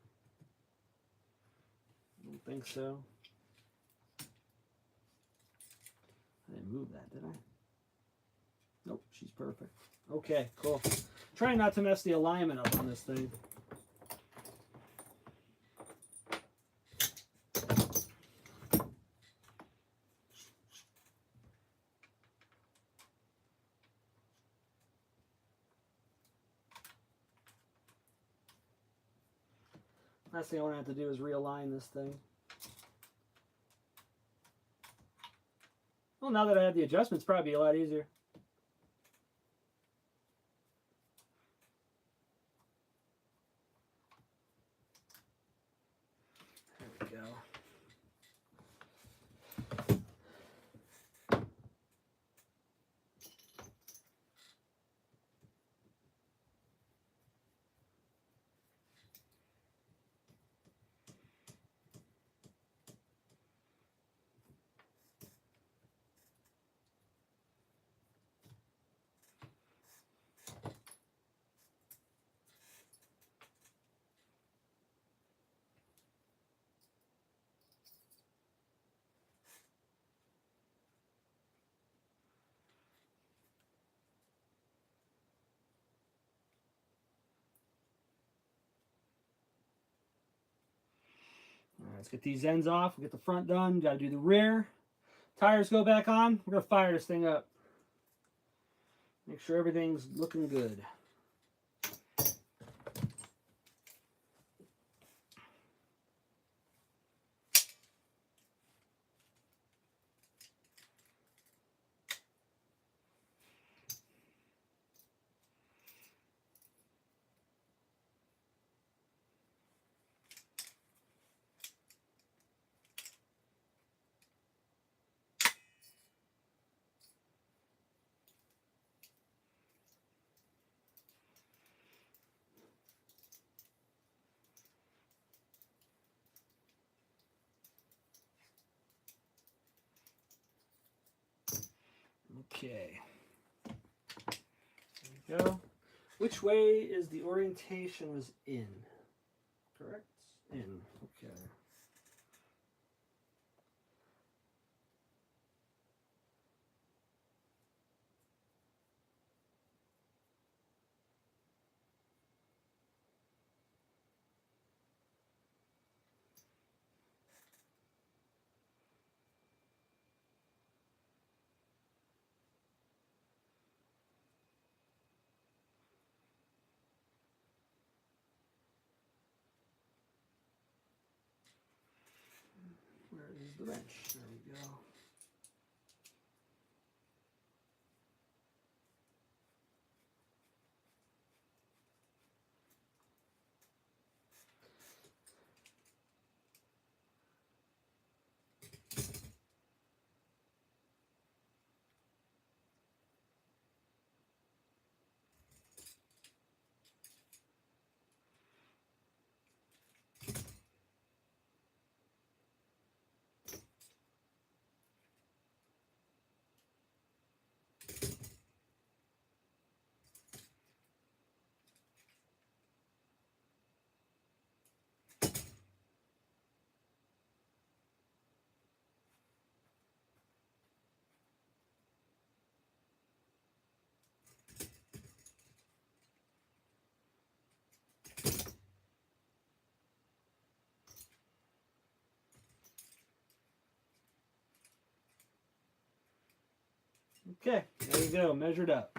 I don't think so. I didn't move that, did I? Nope, she's perfect. Okay, cool. Trying not to mess the alignment up on this thing. Last thing I want to have to do is realign this thing. Well, now that I have the adjustments, probably be a lot easier. There we go. All right, let's get these ends off. We'll get the front done. Got to do the rear. Tires go back on. We're going to fire this thing up. Make sure everything's looking good. Okay. There we go. Which way is the orientation was in? Correct? In. Okay. Where is the wrench? There we go. Okay, there we go, measured up.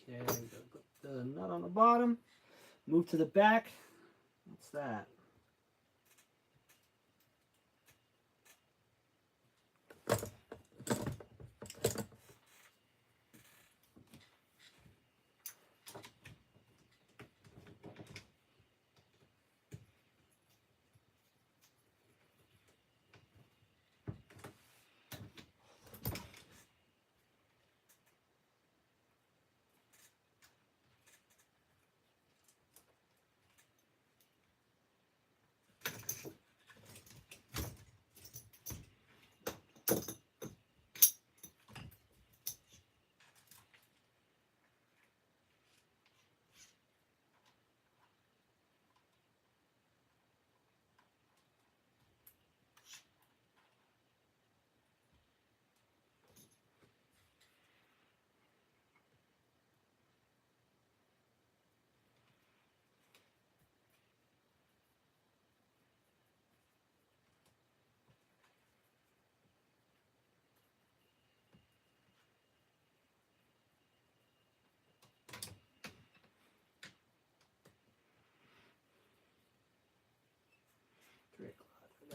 Okay, put the nut on the bottom. Move to the back. What's that?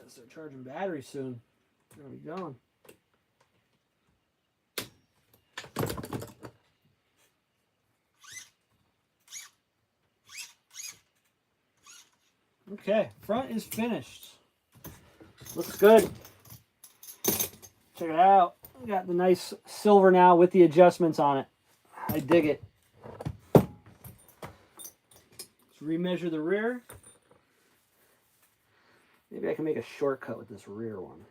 Gotta start charging batteries soon. There we go. Okay, front is finished. Looks good. Check it out. We got the nice silver now with the adjustments on it. I dig it. Let's remeasure the rear. Maybe I can make a shortcut with this rear one.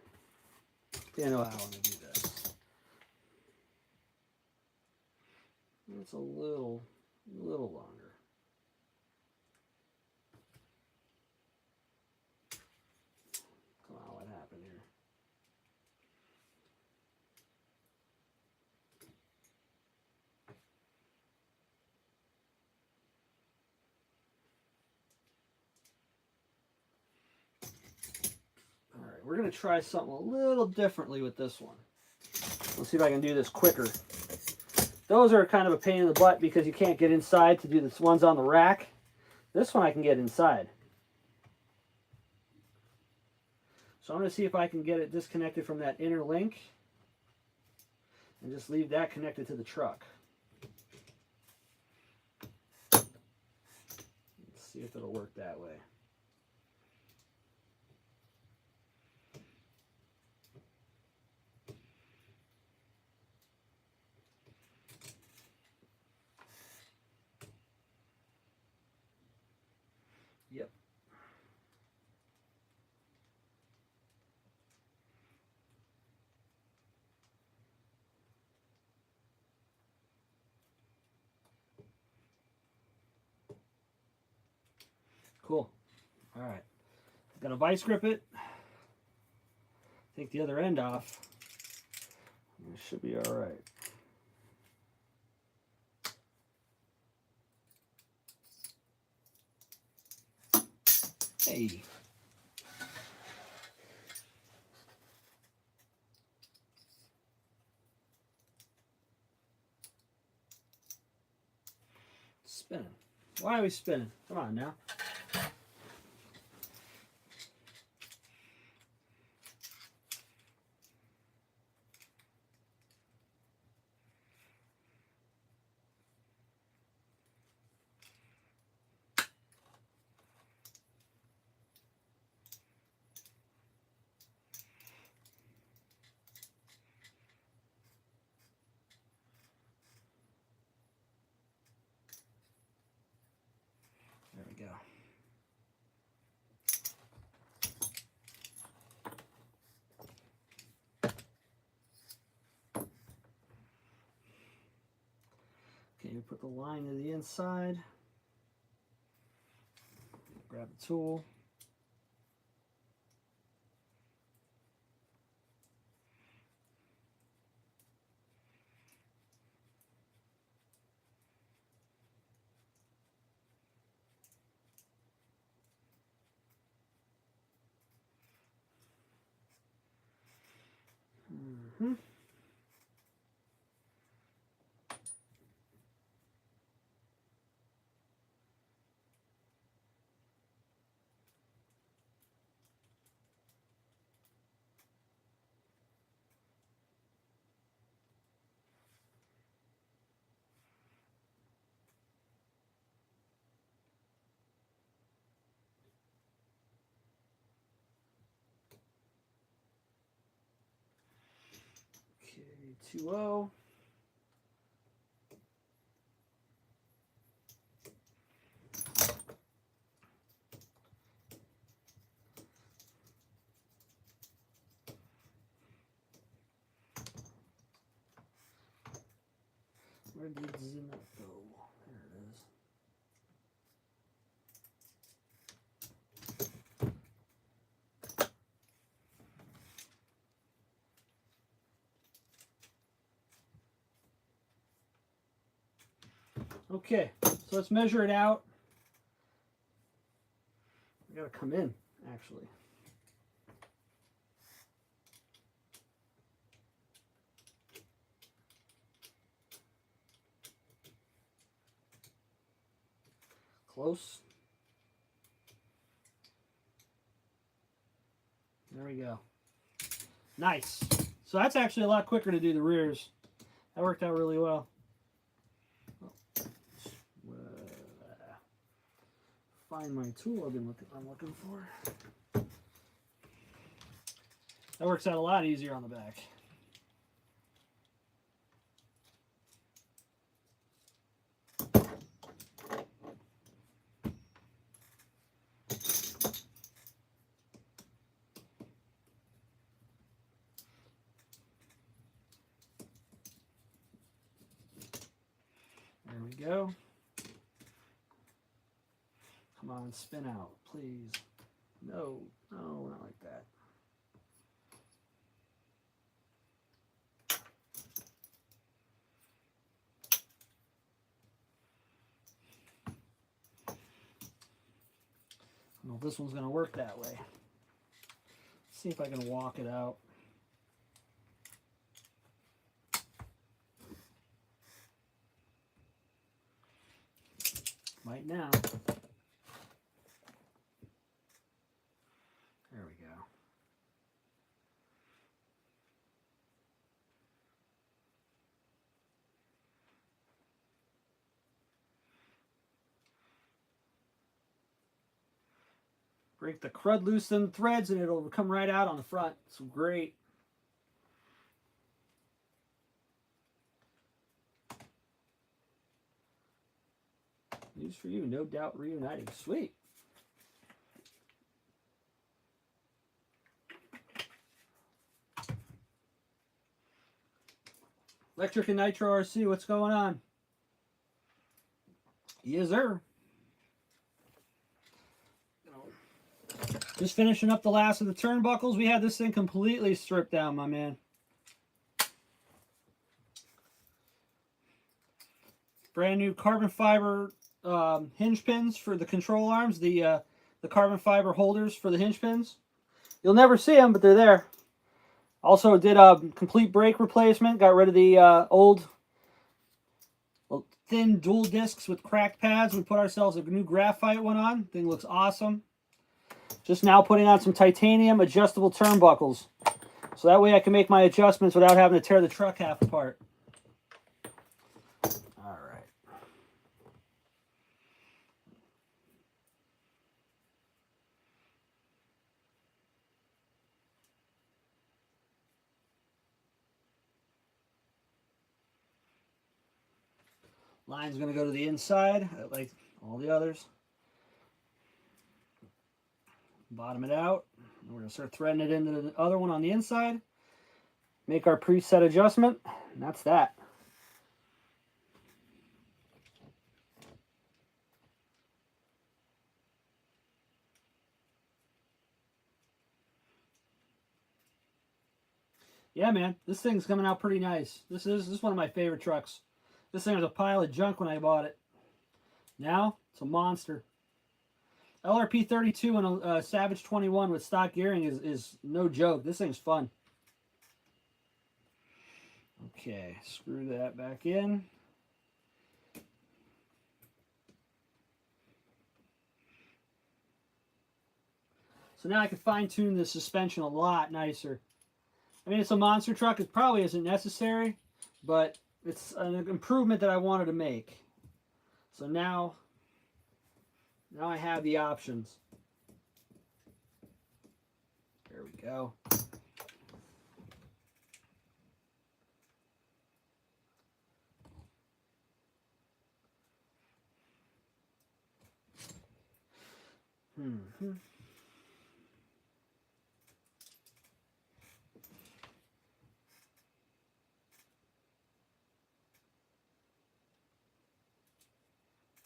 I know how I want to do this. It's a little longer. Come on, what happened here? All right, we're going to try something a little differently with this one. Let's see if I can do this quicker. Those are kind of a pain in the butt because you can't get inside to do the ones on the rack. This one I can get inside. So I'm going to see if I can get it disconnected from that inner link and just leave that connected to the truck. Let's see if it'll work that way. Yep. Cool. All right. Got to vice grip it. Take the other end off. It should be all right. Hey. Spinning. Why are we spinning? Come on now. There we go. Okay, we put the line to the inside. Grab the tool. Mm-hmm. Okay, 2-0. Where did the Zimmer go? There it is. Okay, so let's measure it out. I gotta come in, actually. Close. There we go. Nice. So that's actually a lot quicker to do the rears. That worked out really well. Find my tool I'm looking for. That works out a lot easier on the back. There we go. Come on, spin out, please. No, no, not like that. I don't know if this one's going to work that way. Let's see if I can walk it out. Might now. There we go. Break the crud loose in the threads and it'll come right out on the front. It's great. News for you, no doubt reuniting. Sweet. Electric and Nitro RC, what's going on? Yes, sir. Just finishing up the last of the turnbuckles. We had this thing completely stripped down, my man. Brand new carbon fiber hinge pins for the control arms. The carbon fiber holders for the hinge pins. You'll never see them, but they're there. Also did a complete brake replacement. Got rid of the old thin dual discs with cracked pads. We put ourselves a new graphite one on. Thing looks awesome. Just now putting on some titanium adjustable turnbuckles. So that way I can make my adjustments without having to tear the truck half apart. All right. Line's going to go to the inside, like all the others. Bottom it out. We're going to start threading it into the other one on the inside. Make our preset adjustment. And that's that. Yeah, man. This thing's coming out pretty nice. This is one of my favorite trucks. This thing was a pile of junk when I bought it. Now, it's a monster. lrp.32 and a Savage 21 with stock gearing is no joke. This thing's fun. Okay, screw that back in. So now I can fine-tune the suspension a lot nicer. I mean, it's a monster truck. It probably isn't necessary, but it's an improvement that I wanted to make. So now I have the options. There we go.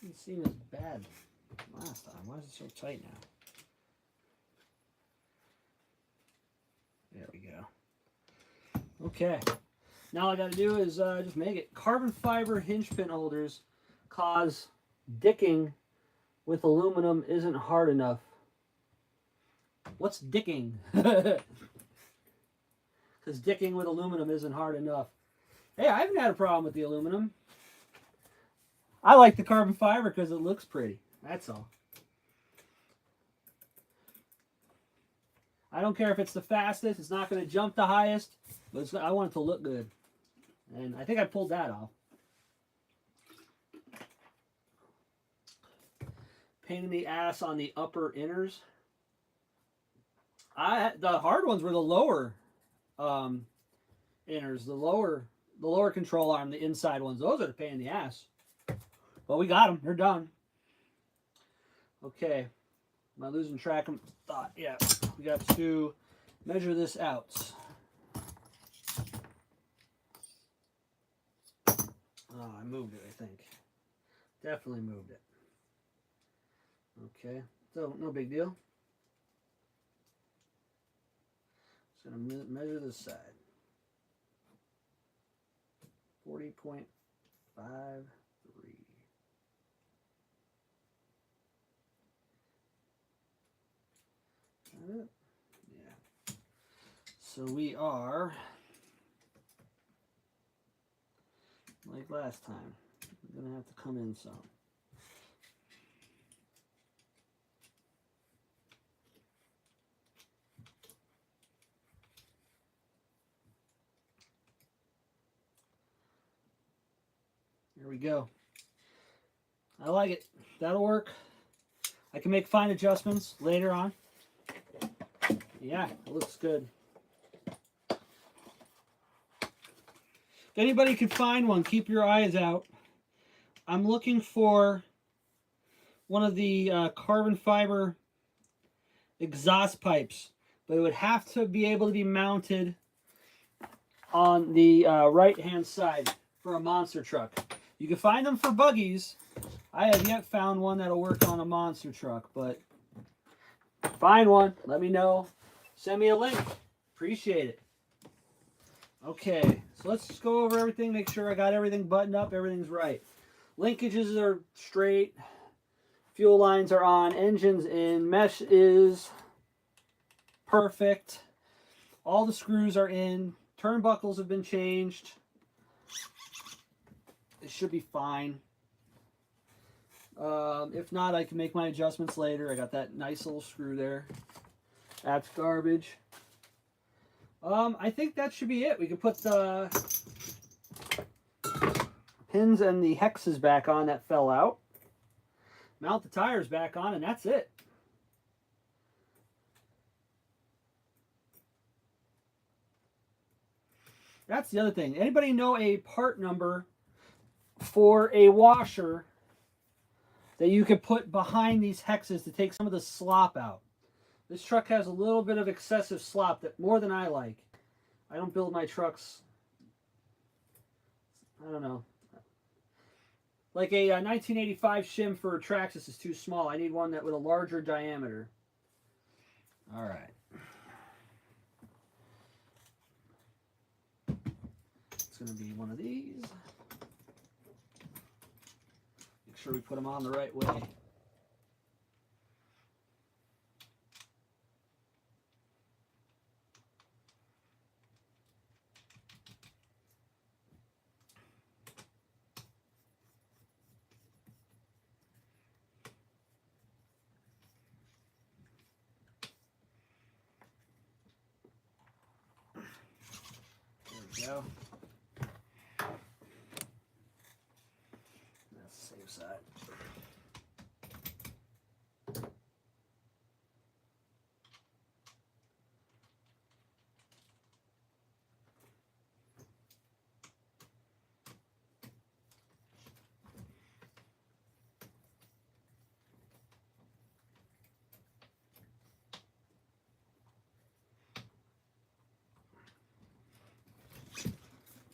Didn't seem as bad last time. Why is it so tight now? There we go. Okay. Now all I got to do is just make it. Carbon fiber hinge pin holders cause dicking with aluminum isn't hard enough. What's dicking? Because dicking with aluminum isn't hard enough. Hey, I haven't had a problem with the aluminum. I like the carbon fiber because it looks pretty. That's all. I don't care if it's the fastest. It's not going to jump the highest, but I want it to look good. And I think I pulled that off. Pain in the ass on the upper inners. The hard ones were the lower inners, the lower control arm, the inside ones. Those are the pain in the ass. But we got them. They're done. Okay. Am I losing track of thought? Yeah. We got to measure this out. Oh, I moved it, I think. Definitely moved it. Okay. So, no big deal. Just going to measure this side. 40.53. Yeah. So we are, like last time, I'm going to have to come in some. Here we go. I like it. That'll work. I can make fine adjustments later on. Yeah, it looks good. If anybody can find one, keep your eyes out. I'm looking for one of the carbon fiber exhaust pipes, but it would have to be able to be mounted on the right-hand side for a monster truck. You can find them for buggies. I have yet found one that'll work on a monster truck, but find one, let me know. Send me a link. Appreciate it. Okay, so let's just go over everything, make sure I got everything buttoned up, everything's right. Linkages are straight. Fuel lines are on. Engine's in. Mesh is perfect. All the screws are in. Turnbuckles have been changed. It should be fine. If not, I can make my adjustments later. I got that nice little screw there. That's garbage. I think that should be it. We can put the pins and the hexes back on that fell out. Mount the tires back on, and that's it. That's the other thing. Anybody know a part number for a washer that you could put behind these hexes to take some of the slop out? This truck has a little bit of excessive slop, that more than I like. I don't build my trucks, I don't know. Like a 1985 shim for Traxxas is too small. I need one that with a larger diameter. All right. It's going to be one of these. Make sure we put them on the right way. Go. That's the safe side.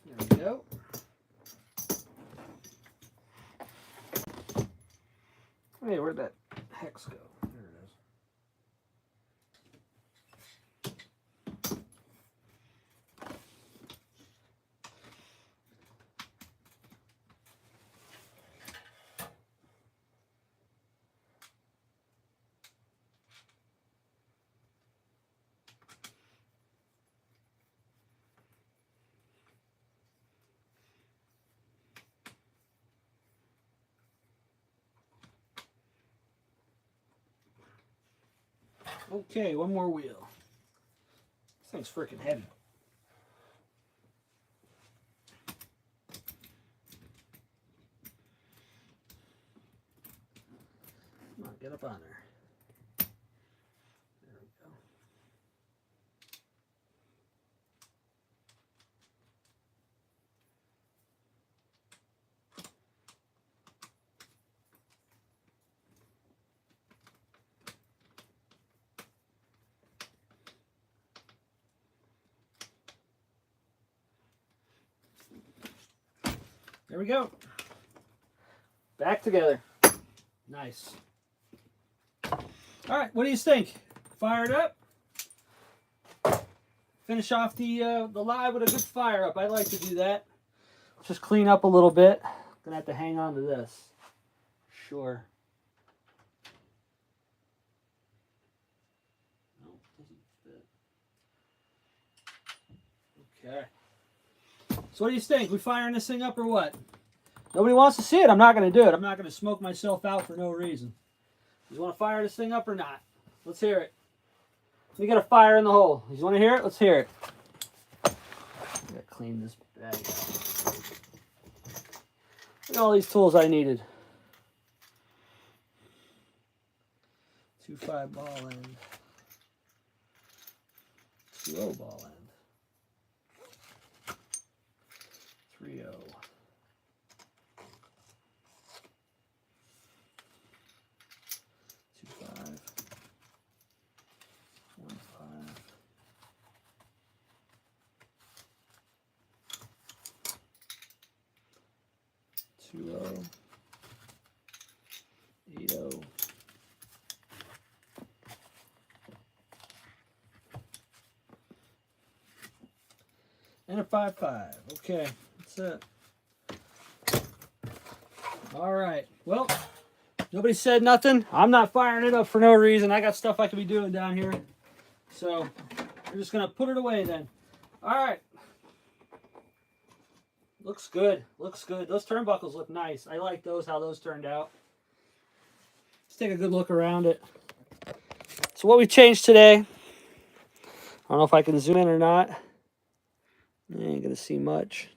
There we go. Hey, where'd that hex go? There it is. Okay, one more wheel. This thing's freaking heavy. Come on, get up on there. There we go. There we go. Back together. Nice. All right, what do you think? Fire it up. Finish off the live with a good fire up. I like to do that. Just clean up a little bit. Gonna have to hang on to this. Sure. No, doesn't fit. Okay. So what do you think? We firing this thing up or what? Nobody wants to see it. I'm not going to do it. I'm not going to smoke myself out for no reason. You want to fire this thing up or not? Let's hear it. We got a fire in the hole. You want to hear it? Let's hear it. I got to clean this bag out. Look at all these tools I needed. 2.5 ball end. 2.0 ball end. 3.0. 2.5. 1.5. 2.0. 8.0. And a 5.5. Okay, that's it. All right. Well, nobody said nothing. I'm not firing it up for no reason. I got stuff I could be doing down here. So we're just going to put it away then. All right. Looks good. Looks good. Those turnbuckles look nice. I like those, how those turned out. Let's take a good look around it. So what we changed today, I don't know if I can zoom in or not. You ain't going to see much.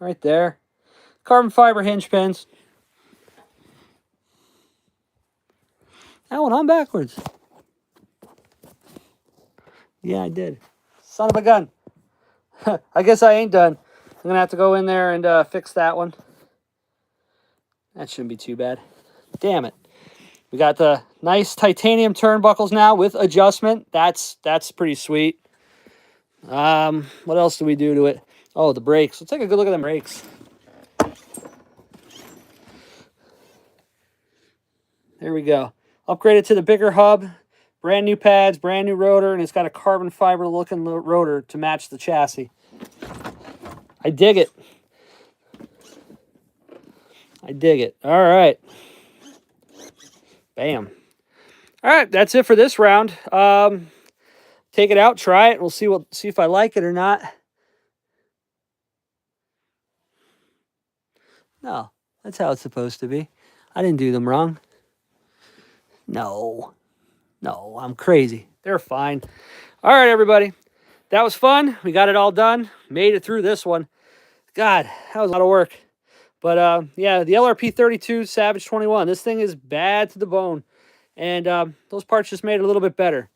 Right there. Carbon fiber hinge pins. That one on backwards. Yeah, I did. Son of a gun. I guess I ain't done. I'm going to have to go in there and fix that one. That shouldn't be too bad. Damn it. We got the nice titanium turnbuckles now with adjustment. That's pretty sweet. What else do we do to it? Oh, the brakes. Let's take a good look at them brakes. There we go. Upgraded to the bigger hub. Brand new pads, brand new rotor, and it's got a carbon fiber looking rotor to match the chassis. I dig it. I dig it. All right. Bam. All right, that's it for this round. Take it out, try it. We'll see if I like it or not. No, that's how it's supposed to be. I didn't do them wrong. No, I'm crazy. They're fine. All right, everybody. That was fun. We got it all done. Made it through this one. God, that was a lot of work. But, yeah, the lrp.32 Savage 21. This thing is bad to the bone. And those parts just made it a little bit better.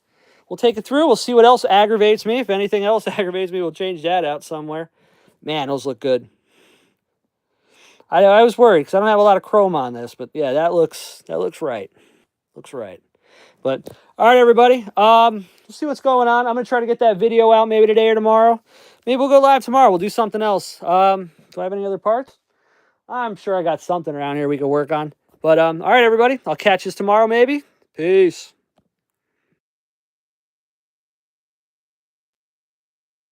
We'll take it through. We'll see what else aggravates me. If anything else aggravates me, we'll change that out somewhere. Man, those look good. I was worried because I don't have a lot of chrome on this. But, yeah, that looks right. Looks right. But, all right, everybody. We'll see what's going on. I'm going to try to get that video out maybe today or tomorrow. Maybe we'll go live tomorrow. We'll do something else. Do I have any other parts? I'm sure I got something around here we can work on. But, all right, everybody. I'll catch you tomorrow maybe. Peace.